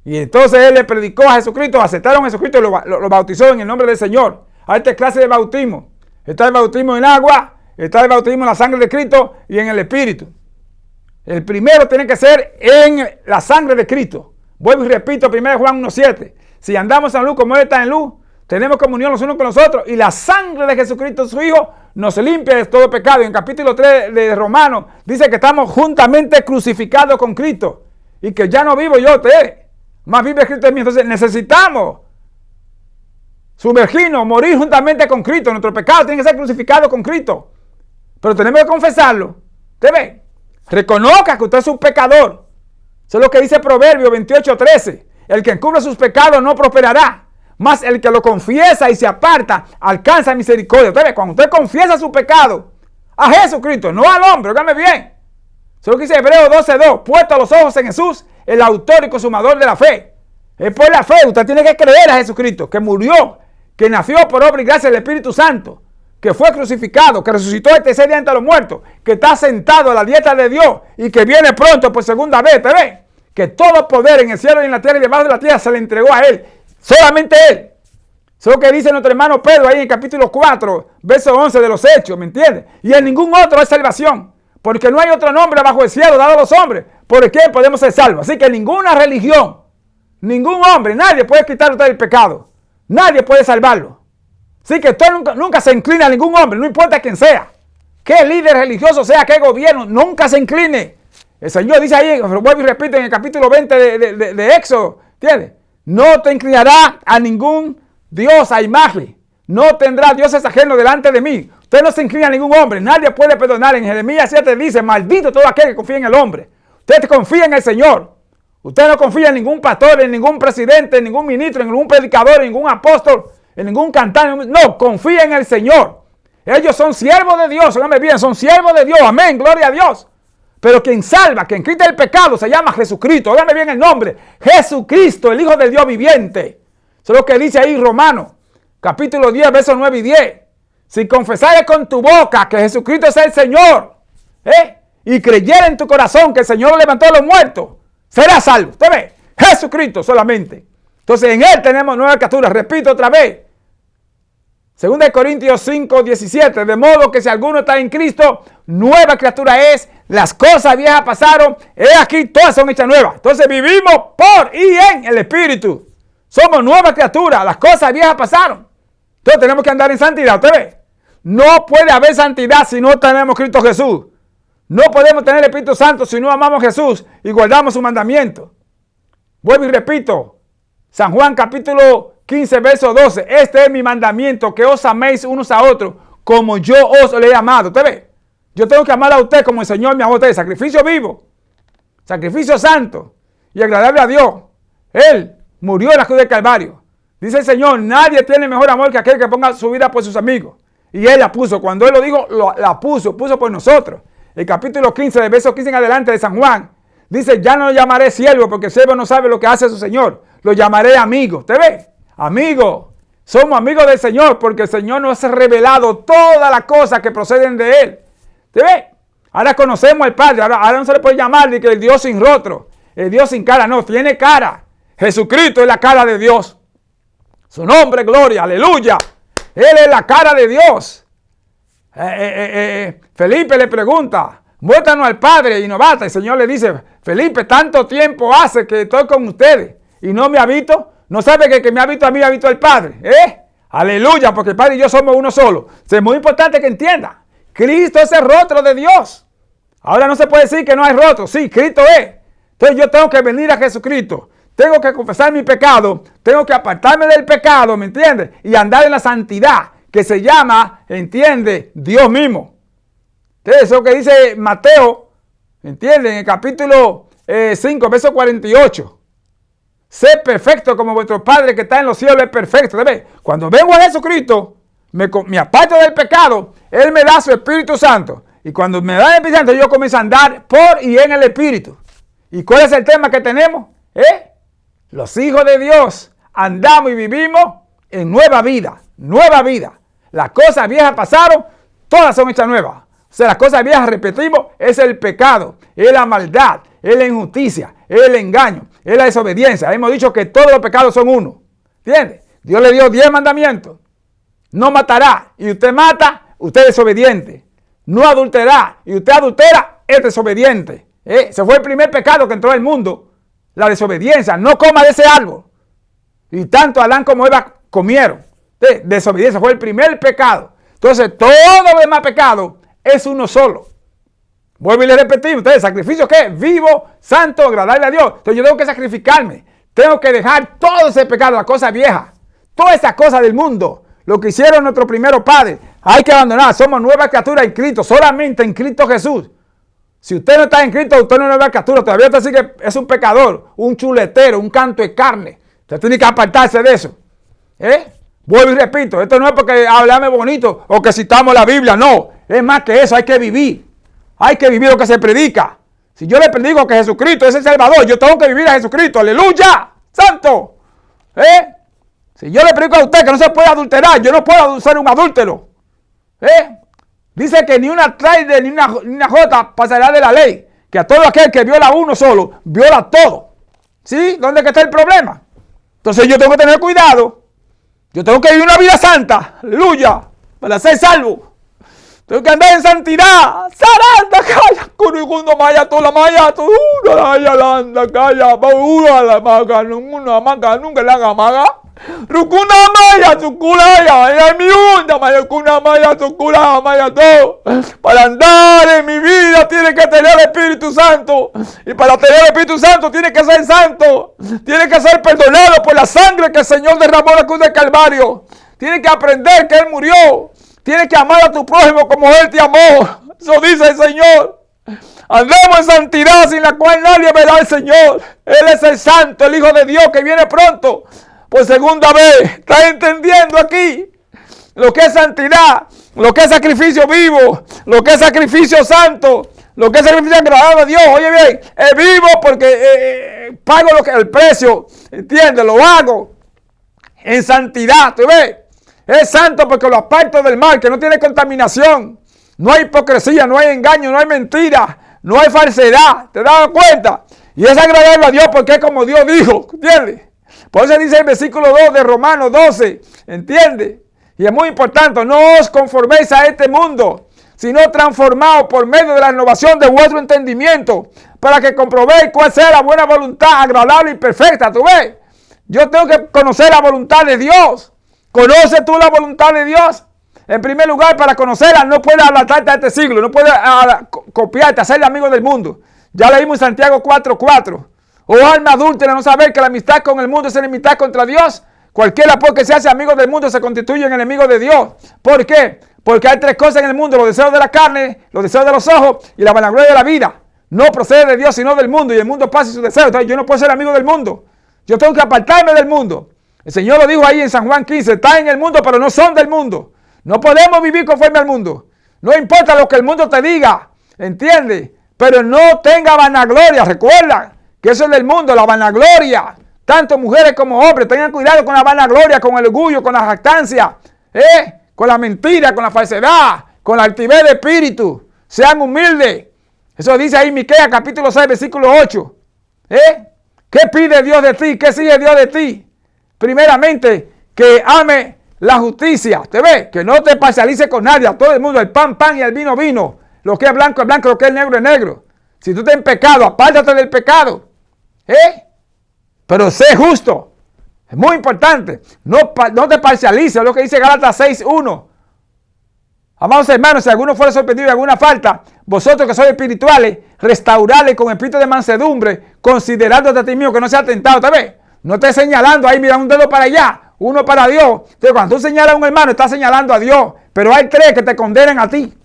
Y entonces él le predicó a Jesucristo, aceptaron a Jesucristo y lo bautizó en el nombre del Señor. Hay esta clase de bautismo. Está el bautismo en agua, está el bautismo en la sangre de Cristo y en el Espíritu. El primero tiene que ser en la sangre de Cristo. Vuelvo y repito, 1 Juan 1:7. Si andamos en luz como Él está en luz, tenemos comunión los unos con los otros. Y la sangre de Jesucristo, su Hijo, nos limpia de todo pecado. Y en capítulo 3 de Romanos dice que estamos juntamente crucificados con Cristo. Y que ya no vivo yo, más vive Cristo en mí. Entonces necesitamos sumergirnos, morir juntamente con Cristo. Nuestro pecado tiene que ser crucificado con Cristo. Pero tenemos que confesarlo. ¿Te ve? Reconozca que usted es un pecador. Eso es lo que dice Proverbios 28:13. El que encubre sus pecados no prosperará. Mas el que lo confiesa y se aparta alcanza misericordia. ¿Te ve? Cuando usted confiesa su pecado a Jesucristo, no al hombre, óigame bien. Eso es lo que dice Hebreos 12:2. Puesto los ojos en Jesús, el autor y consumador de la fe. Es por la fe. Usted tiene que creer a Jesucristo, que murió, que nació por obra y gracia del Espíritu Santo, que fue crucificado, que resucitó el tercer día entre los muertos, que está sentado a la diestra de Dios y que viene pronto por segunda vez. ¿Te ves? Que todo poder en el cielo y en la tierra y debajo de la tierra se le entregó a Él. Solamente Él. Eso es lo que dice nuestro hermano Pedro ahí en el capítulo 4, verso 11 de los Hechos. ¿Me entiendes? Y en ningún otro hay salvación. Porque no hay otro nombre bajo el cielo dado a los hombres por el que podemos ser salvos. Así que ninguna religión, ningún hombre, nadie puede quitar usted el pecado. Nadie puede salvarlo. Así que usted nunca se inclina a ningún hombre, no importa quién sea. Qué líder religioso sea, qué gobierno, nunca se incline. El Señor dice ahí, vuelvo y repito, en el capítulo 20 de Éxodo, ¿entiendes? No te inclinarás a ningún Dios, a imagen. No tendrá dioses ajenos delante de mí. Usted no se inclina a ningún hombre. Nadie puede perdonar. En Jeremías 7 dice, maldito todo aquel que confía en el hombre. Usted confía en el Señor. Usted no confía en ningún pastor, en ningún presidente, en ningún ministro, en ningún predicador, en ningún apóstol, en ningún cantante. No, confía en el Señor. Ellos son siervos de Dios. Óigame bien, son siervos de Dios. Amén, gloria a Dios. Pero quien salva, quien quita el pecado, se llama Jesucristo. Óigame bien el nombre. Jesucristo, el Hijo del Dios viviente. Eso es lo que dice ahí Romanos, capítulo 10, versos 9 y 10. Si confesares con tu boca que Jesucristo es el Señor, y creyera en tu corazón que el Señor lo levantó de los muertos, serás salvo. ¿Usted ve? Jesucristo solamente. Entonces en Él tenemos nueva criatura. Repito otra vez. 2 Corintios 5, 17. De modo que si alguno está en Cristo, nueva criatura es. Las cosas viejas pasaron. He aquí, todas son hechas nuevas. Entonces vivimos por y en el Espíritu. Somos nueva criatura. Las cosas viejas pasaron. Entonces tenemos que andar en santidad. ¿Usted ve? No puede haber santidad si no tenemos Cristo Jesús. No podemos tener el Espíritu Santo si no amamos a Jesús y guardamos su mandamiento. Vuelvo y repito. San Juan capítulo 15, verso 12. Este es mi mandamiento, que os améis unos a otros como yo os le he amado. ¿Usted ve? Yo tengo que amar a usted como el Señor me amó a usted. Sacrificio vivo. Sacrificio santo y agradable a Dios. Él murió en la cruz del Calvario. Dice el Señor, nadie tiene mejor amor que aquel que ponga su vida por sus amigos. Y Él la puso. Cuando Él lo dijo, la puso por nosotros. El capítulo 15, del verso 15 en adelante de San Juan, dice, ya no lo llamaré siervo, porque el siervo no sabe lo que hace su Señor. Lo llamaré amigo. ¿Te ve? Amigo. Somos amigos del Señor, porque el Señor nos ha revelado todas las cosas que proceden de Él. ¿Te ve? Ahora conocemos al Padre. Ahora no se le puede llamar de que el Dios sin rostro. el Dios sin cara, no, tiene cara. Jesucristo es la cara de Dios. Su nombre, gloria, aleluya. Él es la cara de Dios. Felipe le pregunta, muéstranos al Padre y no basta. El Señor le dice, Felipe, tanto tiempo hace que estoy con ustedes y no me ha visto. ¿No sabe que el que me ha visto a mí ha visto al Padre? Aleluya, porque el Padre y yo somos uno solo. Es muy importante que entienda. Cristo es el rostro de Dios. Ahora no se puede decir que no hay rostro. Sí, Cristo es. Entonces yo tengo que venir a Jesucristo. Tengo que confesar mi pecado. Tengo que apartarme del pecado, ¿me entiendes? Y andar en la santidad, que se llama, ¿entiende? Dios mismo. Entonces, eso que dice Mateo, ¿entiende? En el capítulo 5, verso 48. Sé perfecto como vuestro Padre que está en los cielos es perfecto. ¿Ves? Cuando vengo a Jesucristo, me aparto del pecado, Él me da su Espíritu Santo. Y cuando me da el Espíritu Santo, yo comienzo a andar por y en el Espíritu. ¿Y cuál es el tema que tenemos? Los hijos de Dios andamos y vivimos en nueva vida. Nueva vida. Las cosas viejas pasaron, todas son hechas nuevas. O sea, las cosas viejas, repetimos, es el pecado, es la maldad, es la injusticia, es el engaño, es la desobediencia. Hemos dicho que todos los pecados son uno. ¿Entiendes? Dios le dio 10 mandamientos. No matará. Y usted mata, usted es desobediente. No adulterará. Y usted adultera, es desobediente. Ese fue el primer pecado que entró al mundo. La desobediencia. No coma de ese árbol. Y tanto Adán como Eva comieron. Desobediencia fue el primer pecado. Entonces, todo lo demás pecado es uno solo. Vuelvo y le repetí, ustedes, ¿sacrificio qué? Vivo, santo, agradable a Dios. Entonces yo tengo que sacrificarme. Tengo que dejar todo ese pecado, las cosas viejas. Todas esas cosas del mundo. Lo que hicieron nuestros primeros padres. Hay que abandonar. Somos nuevas criaturas en Cristo. Solamente en Cristo Jesús. Si usted no está en Cristo, usted no es nueva criatura. Todavía usted sigue, es un pecador, un chuletero, un canto de carne. Usted tiene que apartarse de eso. Vuelvo y repito, esto no es porque hablame bonito o que citamos la Biblia, no. Es más que eso, hay que vivir. Hay que vivir lo que se predica. Si yo le predico que Jesucristo es el Salvador, yo tengo que vivir a Jesucristo. ¡Aleluya! ¡Santo! Si yo le predico a usted que no se puede adulterar, yo no puedo ser un adúltero. Dice que ni una traide ni una jota pasará de la ley. Que a todo aquel que viola uno solo, viola todo. ¿Sí? ¿Dónde está el problema? Entonces yo tengo que tener cuidado. Yo tengo que vivir una vida santa. Aleluya. Para ser salvo. Tengo que andar en santidad. Saranda, calla. Curigundo maya, toda la maya, toda la maya, landa, calla. Paura la maga, una maga, nunca la haga maga. Rukuna maya, sukulaya, ay mi onda, maya, kuna maya, sukula, maya, todo. Para andar en mi vida tiene que tener el Espíritu Santo. Y para tener el Espíritu Santo tiene que ser santo. Tiene que ser perdonado por la sangre que el Señor derramó en la cruz del Calvario. Tiene que aprender que Él murió. Tienes que amar a tu prójimo como Él te amó. Eso dice el Señor. Andemos en santidad sin la cual nadie verá al Señor. Él es el santo, el Hijo de Dios que viene pronto. Por segunda vez. ¿Estás entendiendo aquí? Lo que es santidad. Lo que es sacrificio vivo. Lo que es sacrificio santo. Lo que es sacrificio agradable a Dios. Oye bien. Es vivo porque pago el precio. ¿Entiendes? Lo hago. En santidad. ¿Tú ves? Es santo porque lo aparto del mal, que no tiene contaminación. No hay hipocresía, no hay engaño, no hay mentira, no hay falsedad. ¿Te das cuenta? Y es agradable a Dios porque es como Dios dijo. ¿Entiendes? Por eso dice el versículo 2 de Romanos 12. ¿Entiendes? Y es muy importante. No os conforméis a este mundo, sino transformaos por medio de la renovación de vuestro entendimiento, para que comprobéis cuál sea la buena voluntad, agradable y perfecta. ¿Tú ves? Yo tengo que conocer la voluntad de Dios. ¿Conoces tú la voluntad de Dios? En primer lugar, para conocerla, no puedes adaptarte a este siglo, no puedes copiarte, hacerle amigo del mundo. Ya leímos en Santiago 4:4. Oh alma adúltera, no saber que la amistad con el mundo es enemistad contra Dios. Cualquiera porque se hace amigo del mundo se constituye en enemigo de Dios. ¿Por qué? Porque hay 3 cosas en el mundo: los deseos de la carne, los deseos de los ojos y la vanagloria de la vida. No procede de Dios sino del mundo, y el mundo pasa y sus deseos. Entonces yo no puedo ser amigo del mundo. Yo tengo que apartarme del mundo. El Señor lo dijo ahí en San Juan 15, está en el mundo, pero no son del mundo. No podemos vivir conforme al mundo. No importa lo que el mundo te diga, ¿entiendes? Pero no tenga vanagloria. Recuerda que eso es del mundo, la vanagloria. Tanto mujeres como hombres, tengan cuidado con la vanagloria, con el orgullo, con la jactancia, con la mentira, con la falsedad, con la altivez de espíritu. Sean humildes. Eso dice ahí Miqueas capítulo 6, versículo 8. ¿Qué pide Dios de ti? ¿Qué sigue Dios de ti? Primeramente, que ame la justicia. ¿Te ves? Que no te parcialices con nadie. A todo el mundo, el pan, pan y el vino, vino. Lo que es blanco es blanco, lo que es negro es negro. Si tú estás en pecado, apártate del pecado. Pero sé justo. Es muy importante. No te parcialices. Es lo que dice Gálatas 6:1. Amados hermanos, si alguno fuera sorprendido de alguna falta, vosotros que sois espirituales, restaurarle con espíritu de mansedumbre, considerándote a ti mismo que no sea tentado. ¿Te ves? No estés señalando ahí, mira un dedo para allá, uno para Dios. Entonces, cuando tú señalas a un hermano, estás señalando a Dios. Pero hay tres que te condenan a ti.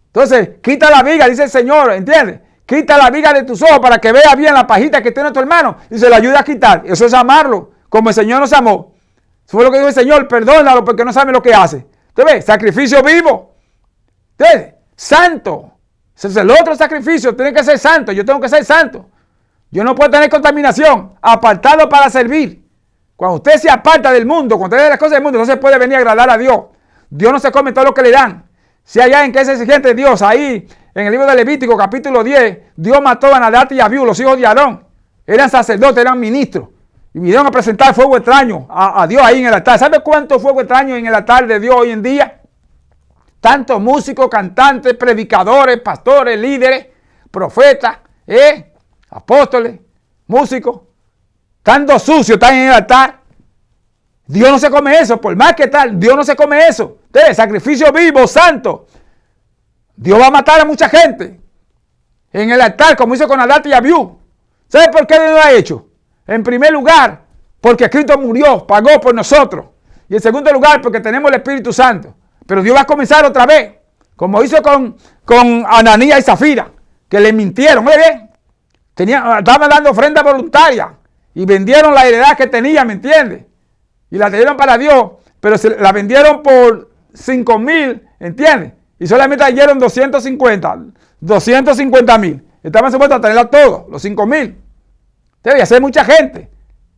Entonces, quita la viga, dice el Señor, ¿entiendes? Quita la viga de tus ojos para que vea bien la pajita que tiene tu hermano y se le ayude a quitar. Eso es amarlo, como el Señor nos amó. Eso fue lo que dijo el Señor, perdónalo porque no sabe lo que hace. ¿Usted ve? Sacrificio vivo. ¿Usted? Santo. Ese es el otro sacrificio. Tiene que ser santo. Yo tengo que ser santo. Yo no puedo tener contaminación. Apartado para servir. Cuando usted se aparta del mundo, cuando usted ve las cosas del mundo, no se puede venir a agradar a Dios. Dios no se come todo lo que le dan. Si allá en que es exigente Dios, ahí en el libro de Levítico, capítulo 10, Dios mató a Nadab y Abiú, los hijos de Aarón. Eran sacerdotes, eran ministros. Y vinieron a presentar fuego extraño a Dios ahí en el altar. ¿Sabe cuánto fuego extraño en el altar de Dios hoy en día? Tantos músicos, cantantes, predicadores, pastores, líderes, profetas, apóstoles, músicos. Tanto sucios están en el altar. Dios no se come eso, por más que tal, Dios no se come eso. Entonces, sacrificio vivo, santo. Dios va a matar a mucha gente en el altar, como hizo con Nadab y Abiú. ¿Sabe por qué Dios lo ha hecho? En primer lugar, porque Cristo murió, pagó por nosotros. Y en segundo lugar, porque tenemos el Espíritu Santo. Pero Dios va a comenzar otra vez, como hizo con Ananías y Zafira, que le mintieron. Muy bien. Estaban dando ofrenda voluntaria y vendieron la heredad que tenían, ¿me entiendes? Y la dieron para Dios, pero se la vendieron por 5,000, ¿entiendes? Y solamente dieron 250,000. Estaban supuestos a tenerla todo, los 5,000. Debe hacer mucha gente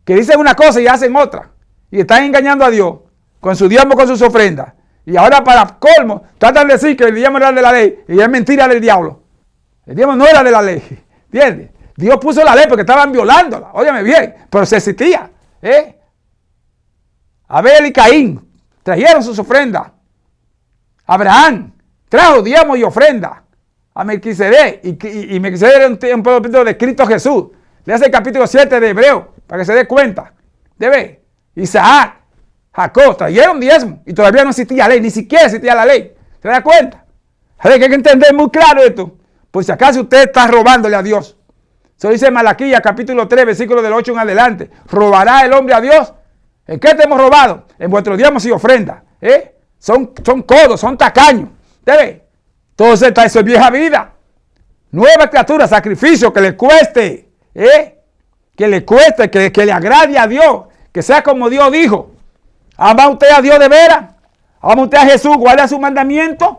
que dicen una cosa y hacen otra. Y están engañando a Dios con su diezmo, con sus ofrendas. Y ahora para colmo, tratan de decir que el diezmo era de la ley y es mentira del diablo. El diezmo no era de la ley, ¿entiendes? Dios puso la ley porque estaban violándola. Óyeme bien, pero se existía. Abel y Caín trajeron sus ofrendas. Abraham trajo diezmo y ofrenda a Melquisedec. Y Melquisedec era un pueblo de Cristo Jesús. Le hace el capítulo 7 de Hebreo para que se dé cuenta. ¿Debe? Isaac, Jacob trajeron diezmo y todavía no existía ley, ni siquiera existía la ley. ¿Se da cuenta? Que hay que entender muy claro esto. Por si acaso usted está robándole a Dios. Eso dice Malaquías capítulo 3, versículo del 8 en adelante. ¿Robará el hombre a Dios? ¿En qué te hemos robado? En vuestros diezmos y ofrendas. Son codos, son tacaños. ¿Debe? Entonces eso es vieja vida. Nueva criatura, sacrificio que le cueste. Que le cueste, que le agrade a Dios. Que sea como Dios dijo. ¿Ama usted a Dios de veras? ¿Ama usted a Jesús? ¿Guarda sus mandamientos?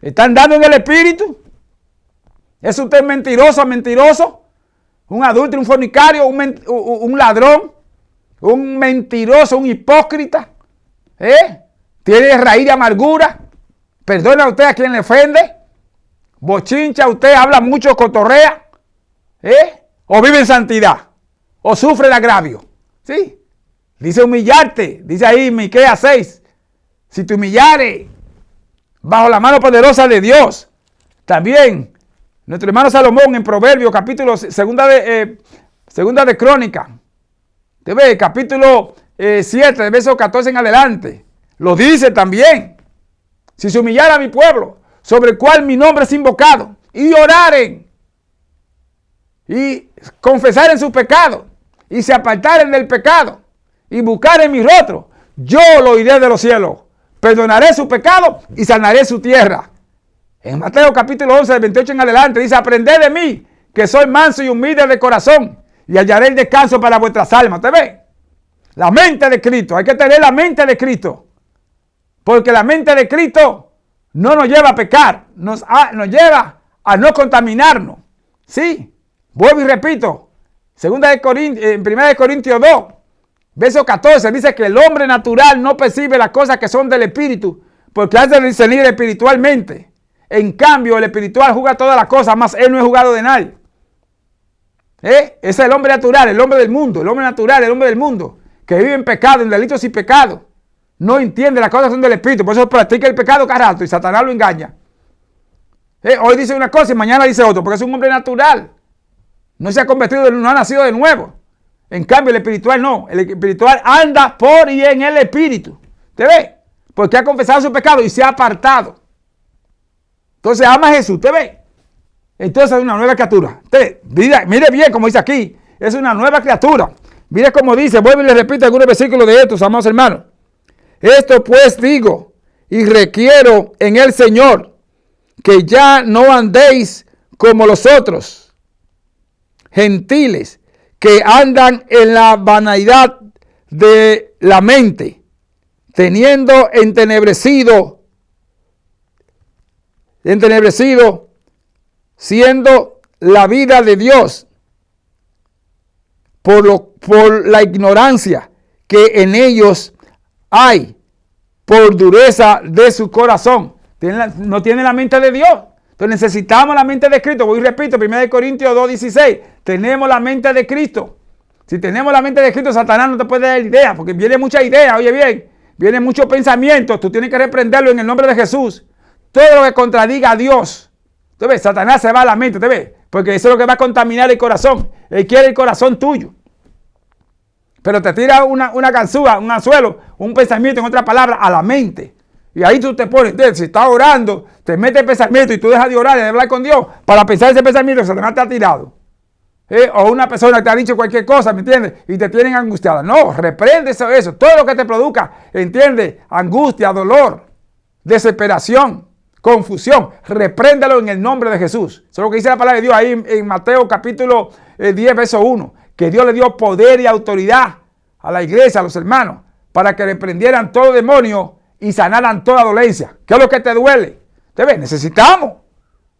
¿Están dando en el Espíritu? ¿Es usted mentiroso, mentiroso? ¿Un adúltero, un fornicario, un ladrón? ¿Un mentiroso, un hipócrita? ¿Tiene raíz de amargura? ¿Perdona a usted a quien le ofende? ¿Bochincha usted? ¿Habla mucho, cotorrea? ¿O vive en santidad? ¿O sufre el agravio? ¿Sí? Dice humillarte. Dice ahí Miqueas 6. Si te humillares bajo la mano poderosa de Dios. También nuestro hermano Salomón en Proverbios, capítulo segunda de Crónica. ¿Te ves? Capítulo 7, de verso 14 en adelante. Lo dice también. Si se humillara a mi pueblo, sobre el cual mi nombre es invocado, y oraren, y confesaren sus pecados, y se apartaren del pecado, y buscaren mi rostro, yo lo oiré de los cielos, perdonaré su pecado y sanaré su tierra. En Mateo capítulo 11, del 28 en adelante, dice, aprended de mí, que soy manso y humilde de corazón, y hallaré el descanso para vuestras almas. ¿Te ves? La mente de Cristo, hay que tener la mente de Cristo, porque la mente de Cristo no nos lleva a pecar, nos lleva a no contaminarnos. Sí, vuelvo y repito, en 1 Corintios 2, verso 14, dice que el hombre natural no percibe las cosas que son del espíritu, porque hace discernir espiritualmente. En cambio, el espiritual juzga todas las cosas, más él no es juzgado de nadie. Ese es el hombre natural, el hombre del mundo, el hombre natural, el hombre del mundo, que vive en pecado, en delitos y pecado. No entiende las cosas son del Espíritu, por eso practica el pecado cada rato y Satanás lo engaña. Hoy dice una cosa y mañana dice otra, porque es un hombre natural. No se ha convertido, no ha nacido de nuevo. En cambio, el espiritual no. El espiritual anda por y en el Espíritu. ¿Te ve? Porque ha confesado su pecado y se ha apartado. Entonces ama a Jesús. ¿Te ve? Entonces es una nueva criatura. Mire bien como dice aquí. Es una nueva criatura. Mire cómo dice. Vuelvo y le repito algunos versículos de estos, amados hermanos. Esto pues digo y requiero en el Señor que ya no andéis como los otros gentiles que andan en la vanidad de la mente, teniendo entenebrecido, siendo la vida de Dios por la ignorancia que en ellos hay, por dureza de su corazón. No tiene la mente de Dios. Entonces necesitamos la mente de Cristo. Voy y repito, 1 Corintios 2:16. Tenemos la mente de Cristo. Si tenemos la mente de Cristo, Satanás no te puede dar idea, porque viene mucha idea, oye bien, viene muchos pensamientos. Tú tienes que reprenderlo en el nombre de Jesús. Todo lo que contradiga a Dios. ¿Tú ves? Satanás se va a la mente, ¿te ves? Porque eso es lo que va a contaminar el corazón. Él quiere el corazón tuyo. Pero te tira una ganzúa, un anzuelo, un pensamiento, en otra palabra, a la mente. Y ahí tú te pones, si estás orando, te metes el pensamiento y tú dejas de orar y de hablar con Dios para pensar ese pensamiento que Satanás te ha tirado. O una persona te ha dicho cualquier cosa, ¿me entiendes? Y te tienen angustiada. No, reprende eso. Todo lo que te produzca, ¿entiendes? Angustia, dolor, desesperación, confusión. Repréndelo en el nombre de Jesús. Eso es lo que dice la palabra de Dios ahí en Mateo capítulo 10, verso 1. Que Dios le dio poder y autoridad a la iglesia, a los hermanos, para que reprendieran todo demonio y sanaran toda dolencia. ¿Qué es lo que te duele? ¿Te ves? Necesitamos.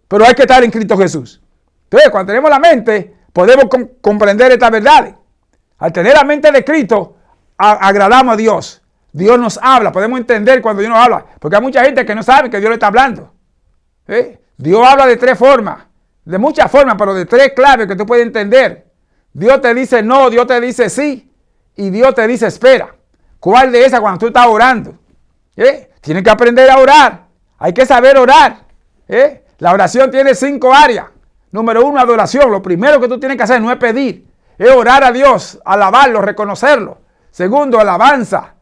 Pero hay que estar en Cristo Jesús. Entonces, cuando tenemos la mente, podemos comprender estas verdades. Al tener la mente de Cristo, agradamos a Dios. Dios nos habla. Podemos entender cuando Dios nos habla. Porque hay mucha gente que no sabe que Dios le está hablando. Dios habla de tres formas. De muchas formas, pero de tres claves que tú puedes entender. Dios te dice no, Dios te dice sí. Y Dios te dice espera. ¿Cuál de esas cuando tú estás orando? Tienes que aprender a orar. Hay que saber orar. La oración tiene 5 áreas. Número 1, adoración. Lo primero que tú tienes que hacer no es pedir. Es orar a Dios, alabarlo, reconocerlo. Segundo, alabanza.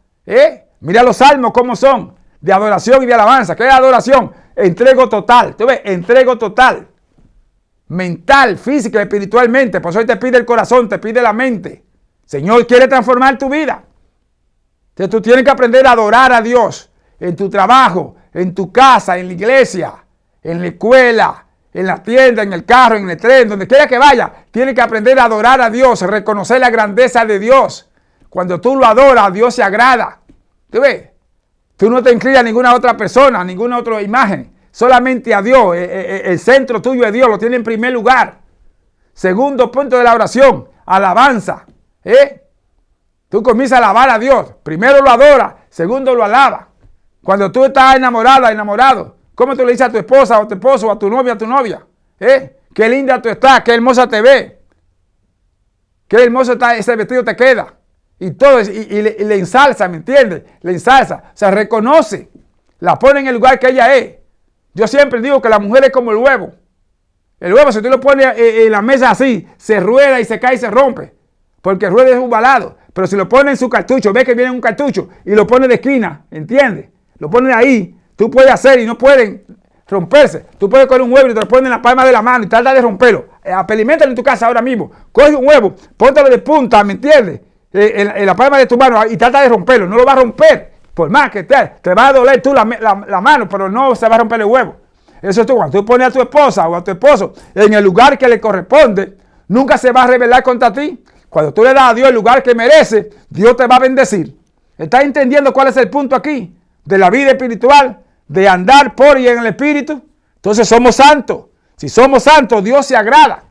Mira los salmos cómo son. De adoración y de alabanza. ¿Qué es adoración? Entrego total. ¿Tú ves? Entrego total. Mental, física, espiritualmente. Por eso hoy te pide el corazón, te pide la mente. Señor quiere transformar tu vida. Entonces tú tienes que aprender a adorar a Dios en tu trabajo, en tu casa, en la iglesia, en la escuela, en la tienda, en el carro, en el tren, donde quiera que vaya. Tienes que aprender a adorar a Dios, reconocer la grandeza de Dios. Cuando tú lo adoras, Dios se agrada. ¿Tú ves? Tú no te inclinas a ninguna otra persona, a ninguna otra imagen. Solamente a Dios. El centro tuyo es Dios, lo tiene en primer lugar. Segundo punto de la oración, alabanza. Tú comienzas a alabar a Dios. Primero lo adora, segundo lo alaba. Cuando tú estás enamorada, enamorado, ¿cómo tú le dices a tu esposa o a tu esposo o a tu novia? Qué linda tú estás, qué hermosa te ve. Qué hermoso está ese vestido te queda. Y todo, y le ensalza, ¿me entiendes? Le ensalza, o sea, reconoce. La pone en el lugar que ella es. Yo siempre digo que la mujer es como el huevo. El huevo, si tú lo pones en la mesa así, se rueda y se cae y se rompe. Porque el ruedo es ovalado. Pero si lo pones en su cartucho, ves que viene un cartucho y lo pones de esquina, ¿entiendes? Lo pones ahí, tú puedes hacer y no pueden romperse. Tú puedes coger un huevo y te lo pones en la palma de la mano y trata de romperlo. Experimentalo en tu casa ahora mismo. Coge un huevo, póntelo de punta, ¿me entiendes? En la palma de tu mano y trata de romperlo. No lo va a romper. Por más que te va a doler tú la mano, pero no se va a romper el huevo. Eso es tú. Cuando tú pones a tu esposa o a tu esposo en el lugar que le corresponde, nunca se va a rebelar contra ti. Cuando tú le das a Dios el lugar que merece, Dios te va a bendecir. ¿Estás entendiendo cuál es el punto aquí? De la vida espiritual, de andar por y en el espíritu. Entonces somos santos. Si somos santos, Dios se agrada.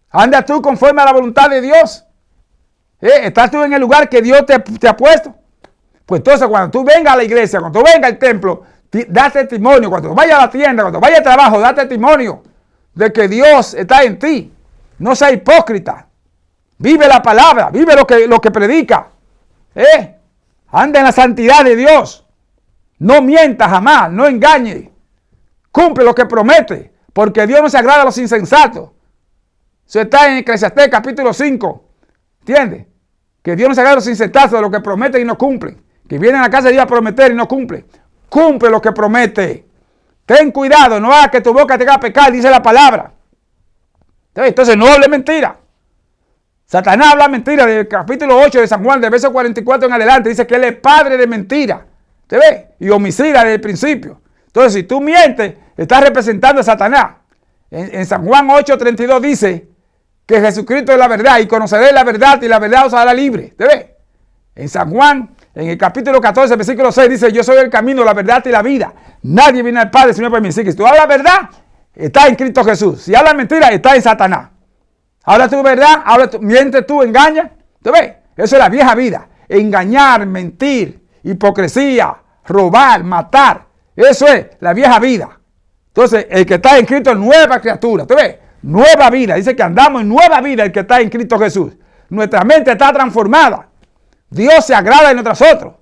Anda tú conforme a la voluntad de Dios. Estás tú en el lugar que Dios te ha puesto. Pues entonces cuando tú vengas a la iglesia, cuando tú vengas al templo, da testimonio. Cuando vayas a la tienda, cuando vayas al trabajo, da testimonio de que Dios está en ti. No sea hipócrita. Vive la palabra, vive lo que predica. Anda en la santidad de Dios. No mienta jamás, no engañe. Cumple lo que promete, porque Dios no se agrada a los insensatos. Eso está en Eclesiastés capítulo 5. ¿Entiendes? Que Dios no se agrada a los insensatos de lo que prometen y no cumplen. Que vienen a la casa de Dios a prometer y no cumplen. Cumple lo que promete. Ten cuidado, no hagas que tu boca te haga pecar, dice la palabra. Entonces no hable mentira. Satanás habla mentira del capítulo 8 de San Juan, del verso 44 en adelante. Dice que él es padre de mentira. ¿Te ves? Y homicida desde el principio. Entonces, si tú mientes, estás representando a Satanás. En San Juan 8:32 dice que Jesucristo es la verdad y conoceréis la verdad y la verdad os hará libre. ¿Te ves? En San Juan, en el capítulo 14, versículo 6 dice, yo soy el camino, la verdad y la vida. Nadie viene al Padre sino por mí. Si tú hablas verdad, está en Cristo Jesús. Si hablas mentira, está en Satanás. Habla tu verdad, mientes tú, engañas. ¿Te ves? Eso es la vieja vida. Engañar, mentir, hipocresía, robar, matar. Eso es la vieja vida. Entonces, el que está en Cristo es nueva criatura. ¿Te ves? Nueva vida. Dice que andamos en nueva vida el que está en Cristo Jesús. Nuestra mente está transformada. Dios se agrada de nosotros.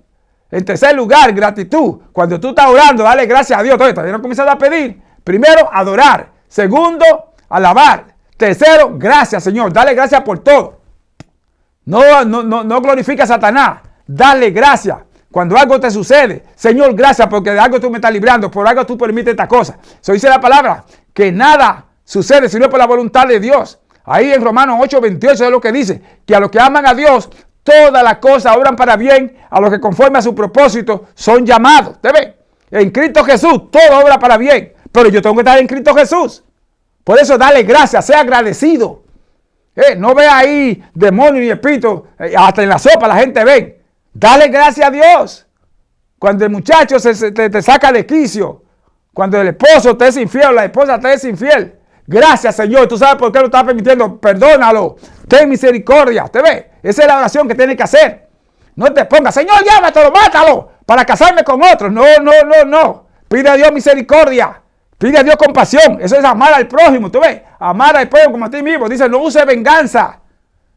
En tercer lugar, gratitud. Cuando tú estás orando, dale gracias a Dios. Entonces, todavía no comienzas a pedir. Primero, adorar. Segundo, alabar. Tercero, gracias, Señor. Dale gracias por todo. No glorifica a Satanás. Dale gracias. Cuando algo te sucede, Señor, gracias porque de algo tú me estás librando, por algo tú permites esta cosa. Eso dice la palabra, que nada sucede sino por la voluntad de Dios. Ahí en Romanos 8:28 es lo que dice, que a los que aman a Dios, todas las cosas obran para bien, a los que conforme a su propósito son llamados. ¿Te ves? En Cristo Jesús, todo obra para bien, pero yo tengo que estar en Cristo Jesús. Por eso dale gracias, sea agradecido. No ve ahí demonios y espíritus, hasta en la sopa la gente ve. Dale gracias a Dios. Cuando el muchacho te saca de quicio, cuando el esposo te es infiel o la esposa te es infiel, gracias, Señor. ¿Tú sabes por qué lo estás permitiendo? Perdónalo. Ten misericordia. ¿Te ves? Esa es la oración que tienes que hacer. No te pongas, Señor, llámatelo, mátalo para casarme con otro. No. Pide a Dios misericordia. Pide a Dios compasión. Eso es amar al prójimo. ¿Tú ves? Amar al prójimo como a ti mismo. Dice, no use venganza.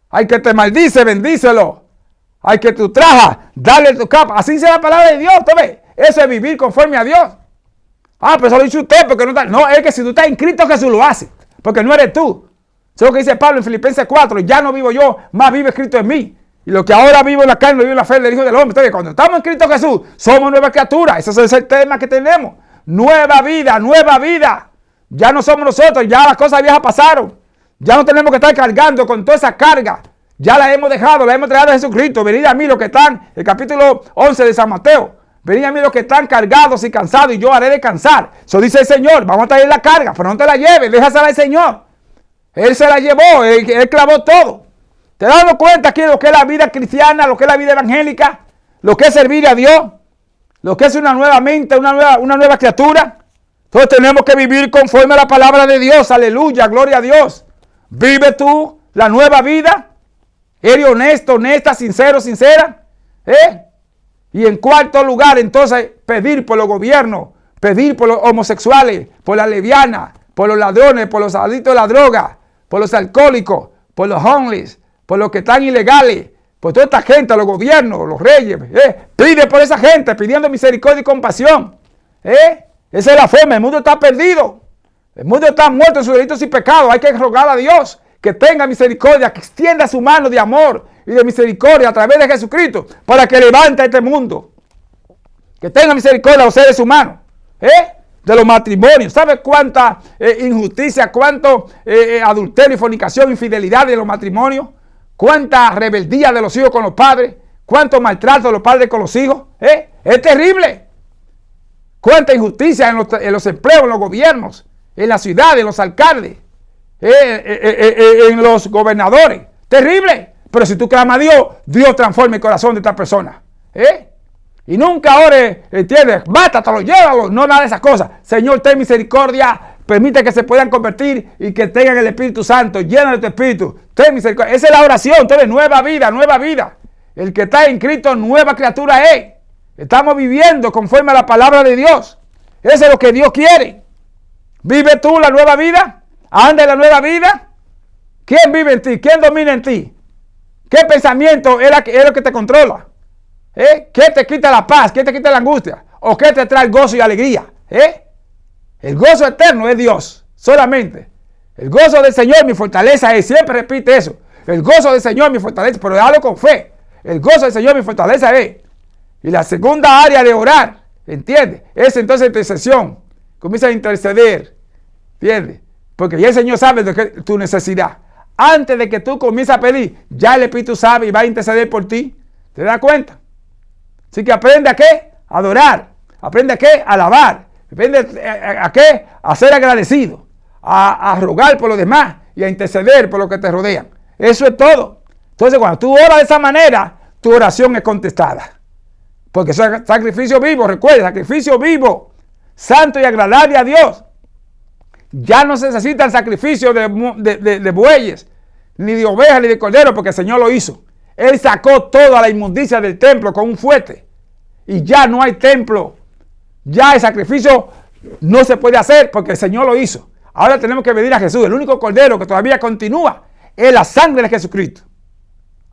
Al que te maldice, bendícelo. Al que tú trajas, dale tu capa. Así dice la palabra de Dios. ¿Tú ves? Eso es vivir conforme a Dios. Pero eso lo dice usted porque no está. No, es que si tú estás en Cristo Jesús lo haces. Porque no eres tú. Eso es lo que dice Pablo en Filipenses 4. Ya no vivo yo, más vive Cristo en mí. Y lo que ahora vivo en la carne, lo vivo en la fe del Hijo del Hombre. Entonces, cuando estamos en Cristo Jesús, somos nuevas criaturas. Ese es el tema que tenemos. Nueva vida, nueva vida. Ya no somos nosotros, ya las cosas viejas pasaron. Ya no tenemos que estar cargando con toda esa carga. Ya la hemos dejado, la hemos traído a Jesucristo. Venid a mí los que están, el capítulo 11 de San Mateo. Venid a mí los que están cargados y cansados y yo haré descansar. Eso dice el Señor. Vamos a traer la carga, pero no te la lleves, déjasela al Señor. Él se la llevó, él clavó todo. ¿Te das cuenta aquí de lo que es la vida cristiana, lo que es la vida evangélica? Lo que es servir a Dios. Lo que es una nueva mente, una nueva criatura. Entonces tenemos que vivir conforme a la palabra de Dios. Aleluya, gloria a Dios. Vive tú la nueva vida. Eres honesto, honesta, sincero, sincera. Y en cuarto lugar, entonces, pedir por los gobiernos, pedir por los homosexuales, por las lesbianas, por los ladrones, por los adictos a la droga, por los alcohólicos, por los homeless, por los que están ilegales, por toda esta gente, los gobiernos, los reyes. Pide por esa gente, pidiendo misericordia y compasión. Esa es la forma. El mundo está perdido. El mundo está muerto en sus delitos y pecados. Hay que rogar a Dios que tenga misericordia, que extienda su mano de amor y de misericordia a través de Jesucristo para que levante a este mundo. Que tenga misericordia a los seres humanos. De los matrimonios. ¿Sabe cuánta injusticia, cuánto adulterio y fornicación, infidelidad de los matrimonios? ¿Cuánta rebeldía de los hijos con los padres? ¿Cuánto maltrato de los padres con los hijos? Es terrible. ¿Cuánta injusticia en los empleos, en los gobiernos, en las ciudades, en los alcaldes, en los gobernadores? Terrible. Pero si tú clamas a Dios, Dios transforma el corazón de esta persona. Y nunca ahora, ¿entiendes? Mátatelo, llévalo. No, nada de esas cosas. Señor, ten misericordia. Permite que se puedan convertir y que tengan el Espíritu Santo. Llena de tu Espíritu. Ten misericordia. Esa es la oración. Entonces, nueva vida, nueva vida. El que está en Cristo, nueva criatura es. Estamos viviendo conforme a la palabra de Dios. Eso es lo que Dios quiere. Vive tú la nueva vida. Anda en la nueva vida. ¿Quién vive en ti? ¿Quién domina en ti? ¿Qué pensamiento es lo que te controla? ¿Qué te quita la paz? ¿Qué te quita la angustia? ¿O qué te trae gozo y alegría? El gozo eterno es Dios, solamente. El gozo del Señor, mi fortaleza es. Siempre repite eso. El gozo del Señor, mi fortaleza. Pero dalo con fe. El gozo del Señor, mi fortaleza es. Y la segunda área de orar, ¿entiendes? Es entonces intercesión. Comienza a interceder, ¿entiendes? Porque ya el Señor sabe de tu necesidad. Antes de que tú comiences a pedir, ya el Espíritu sabe y va a interceder por ti. ¿Te das cuenta? Así que aprende a qué? A adorar. Aprende a qué? A alabar. Aprende a qué? A ser agradecido. A rogar por los demás y a interceder por los que te rodean. Eso es todo. Entonces, cuando tú oras de esa manera, tu oración es contestada. Porque eso es sacrificio vivo, recuerda, sacrificio vivo, santo y agradable a Dios. Ya no se necesita el sacrificio de bueyes, ni de ovejas, ni de cordero, porque el Señor lo hizo. Él sacó toda la inmundicia del templo con un fuete. Y ya no hay templo. Ya el sacrificio no se puede hacer porque el Señor lo hizo. Ahora tenemos que pedir a Jesús. El único cordero que todavía continúa es la sangre de Jesucristo.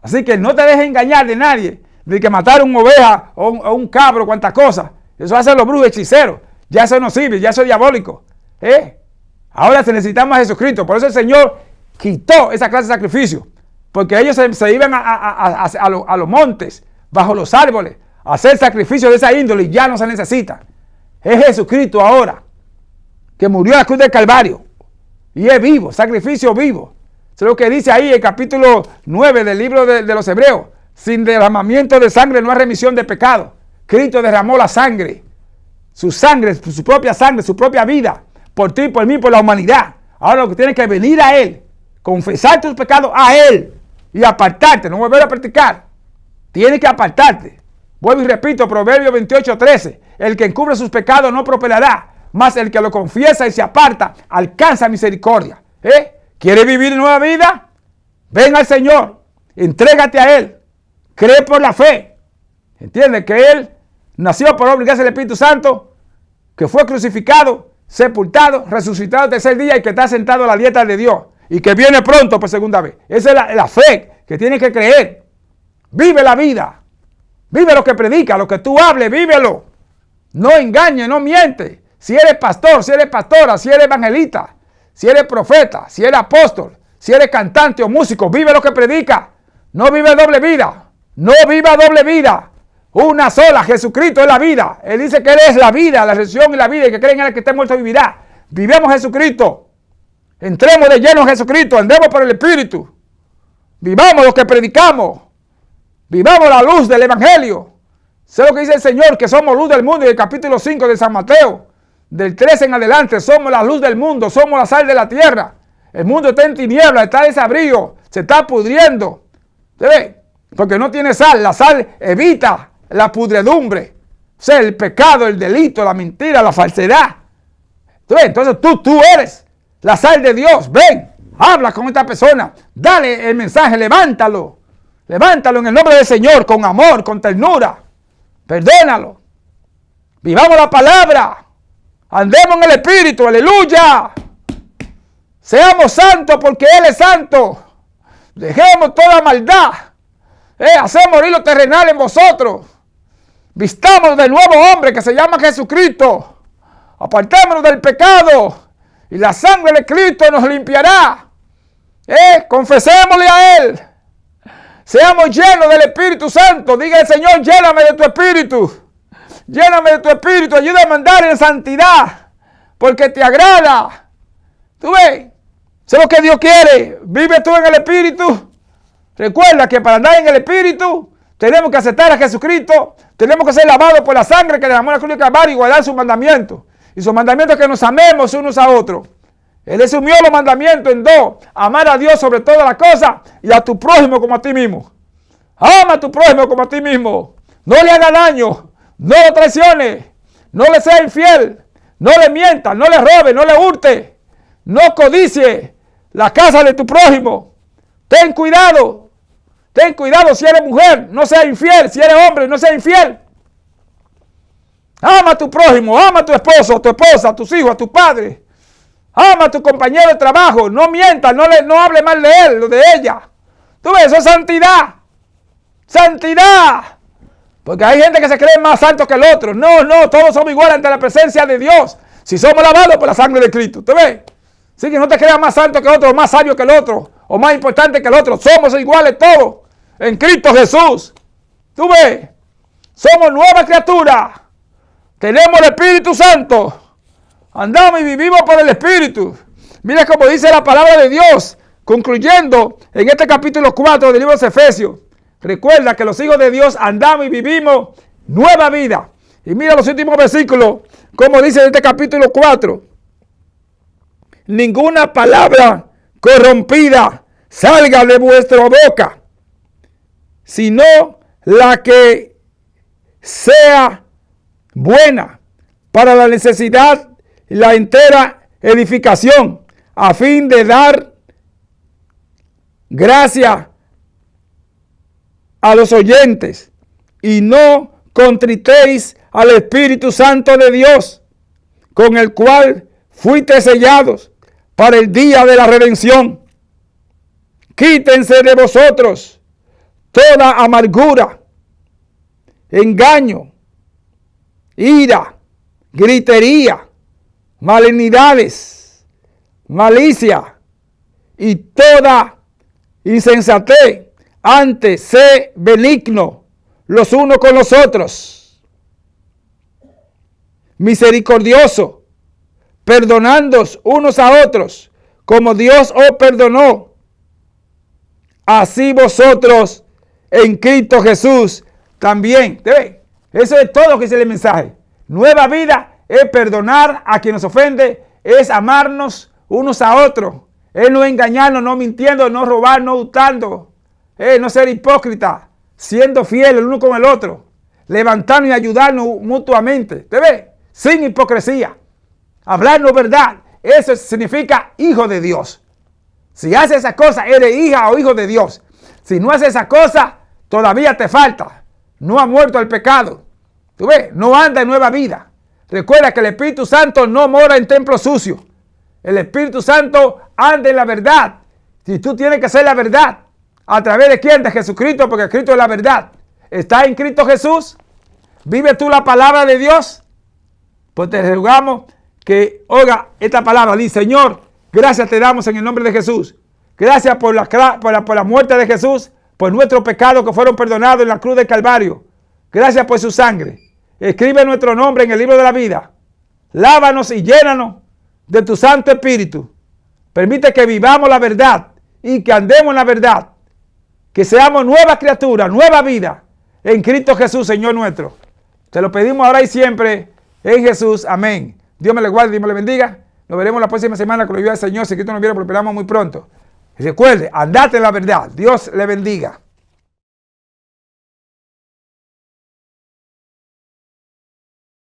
Así que no te dejes engañar de nadie, de que matar una oveja o un cabro, cuantas cosas. Eso hacen los brujos hechiceros. Ya eso no sirve, ya eso es diabólico. Ahora necesitamos a Jesucristo. Por eso el Señor quitó esa clase de sacrificio. Porque ellos se iban a los montes, bajo los árboles, a hacer sacrificios de esa índole y ya no se necesita. Es Jesucristo ahora, que murió en la cruz del Calvario. Y es vivo, sacrificio vivo. Eso es lo que dice ahí el capítulo 9 del libro de los Hebreos. Sin derramamiento de sangre no hay remisión de pecado. Cristo derramó la sangre. Su sangre, su propia vida. Por ti, por mí, por la humanidad. Ahora lo que tienes que venir a Él. Confesar tus pecados a Él. Y apartarte, no volver a practicar. Tienes que apartarte. Vuelvo y repito, Proverbios 28:13. El que encubre sus pecados no prosperará. Mas el que lo confiesa y se aparta, alcanza misericordia. ¿Quieres vivir nueva vida? Ven al Señor. Entrégate a Él. Cree por la fe. ¿Entiendes? Que Él nació por obra y gracia del Espíritu Santo. Que fue crucificado, sepultado, resucitado el tercer día y que está sentado a la diestra de Dios. Y que viene pronto por segunda vez. Esa es la fe que tienes que creer. Vive la vida. Vive lo que predica, lo que tú hables, vívelo. No engañes, no mientes. Si eres pastor, si eres pastora, si eres evangelista, si eres profeta, si eres apóstol, si eres cantante o músico, vive lo que predica. No vive doble vida. No viva doble vida. Una sola, Jesucristo es la vida. Él dice que Él es la vida, la resurrección y la vida, y que creen en Él que esté muerto vivirá. Vivamos Jesucristo. Entremos de lleno en Jesucristo, andemos por el Espíritu. Vivamos lo que predicamos. Vivamos la luz del Evangelio. Sé lo que dice el Señor, que somos luz del mundo. Y el capítulo 5 de San Mateo, del 13 en adelante, somos la luz del mundo, somos la sal de la tierra. El mundo está en tinieblas, está desabrido, se está pudriendo. ¿Se ve? Porque no tiene sal. La sal evita la pudredumbre. O sea, el pecado, el delito, la mentira, la falsedad. ¿Se ve? Entonces tú eres la sal de Dios. Ven, habla con esta persona. Dale el mensaje, levántalo. Levántalo en el nombre del Señor, con amor, con ternura. Perdónalo. Vivamos la palabra. Andemos en el Espíritu. Aleluya. Seamos santos porque Él es santo. Dejemos toda maldad. Hacemos morir lo terrenal en vosotros. Vistamos del nuevo hombre que se llama Jesucristo. Apartémonos del pecado. Y la sangre de Cristo nos limpiará. Confesémosle a Él. Seamos llenos del Espíritu Santo. Diga el Señor, lléname de tu Espíritu. Lléname de tu Espíritu. Ayúdame a andar en santidad. Porque te agrada. ¿Tú ves? Eso es lo que Dios quiere. Vive tú en el Espíritu. Recuerda que para andar en el Espíritu tenemos que aceptar a Jesucristo. Tenemos que ser lavados por la sangre que derramó en la cruz de Calvario y guardar sus mandamientos. Y sus mandamientos es que nos amemos unos a otros. Él asumió los mandamientos en dos. Amar a Dios sobre todas las cosas y a tu prójimo como a ti mismo. Ama a tu prójimo como a ti mismo. No le haga daño. No lo traiciones. No le sea infiel. No le mientas. No le robe. No le hurte. No codicie la casa de tu prójimo. Ten cuidado. Ten cuidado si eres mujer. No seas infiel. Si eres hombre, no seas infiel. Ama a tu prójimo. Ama a tu esposo, a tu esposa, a tus hijos, a tu padre. Ama a tu compañero de trabajo. No mientas, no hable mal de él o de ella. Tú ves, eso es santidad. Santidad. Porque hay gente que se cree más santo que el otro. No, todos somos iguales ante la presencia de Dios. Si somos lavados por la sangre de Cristo. ¿Tú ves? Así que no te creas más santo que el otro, más sabio que el otro, o más importante que el otro. Somos iguales todos en Cristo Jesús. ¿Tú ves? Somos nuevas criaturas. Tenemos el Espíritu Santo. Andamos y vivimos por el Espíritu. Mira cómo dice la palabra de Dios, concluyendo en este capítulo 4 del libro de Efesios. Recuerda que los hijos de Dios andamos y vivimos nueva vida. Y mira los últimos versículos, como dice en este capítulo 4. Ninguna palabra corrompida salga de vuestra boca, sino la que sea buena para la necesidad y la entera edificación, a fin de dar gracia a los oyentes, y no contritéis al Espíritu Santo de Dios, con el cual fuiste sellados para el día de la redención. Quítense de vosotros toda amargura, engaño, ira, gritería, malignidades, malicia y toda insensatez. Antes, sé benigno los unos con los otros, misericordioso, perdonándoos unos a otros, como Dios os perdonó. Así vosotros en Cristo Jesús también. Eso es todo lo que dice el mensaje. Nueva vida es perdonar a quien nos ofende, es amarnos unos a otros, es no engañarnos, no mintiendo, no robar, no hurtando, no ser hipócrita, siendo fiel el uno con el otro, levantarnos y ayudarnos mutuamente. ¿Te ves? Sin hipocresía. Hablarnos verdad. Eso significa hijo de Dios. Si haces esa cosa, eres hija o hijo de Dios. Si no haces esa cosa, todavía te falta. No ha muerto el pecado. ¿Tú ves? No anda en nueva vida. Recuerda que el Espíritu Santo no mora en templos sucios. El Espíritu Santo anda en la verdad. Si tú tienes que hacer la verdad, ¿a través de quién? De Jesucristo, porque Cristo es la verdad. ¿Estás en Cristo Jesús? ¿Vives tú la palabra de Dios? Pues te rogamos que oiga esta palabra. Dice: Señor, gracias te damos en el nombre de Jesús. Gracias por la muerte de Jesús, por nuestros pecados que fueron perdonados en la cruz del Calvario. Gracias por su sangre. Escribe nuestro nombre en el libro de la vida. Lávanos y llénanos de tu Santo Espíritu. Permite que vivamos la verdad y que andemos en la verdad. Que seamos nuevas criaturas, nueva vida en Cristo Jesús, Señor nuestro. Te lo pedimos ahora y siempre en Jesús. Amén. Dios me le guarde, Dios me le bendiga. Nos veremos la próxima semana con la ayuda del Señor. Si Cristo nos viene, prosperamos muy pronto. Y recuerde, andate en la verdad. Dios le bendiga.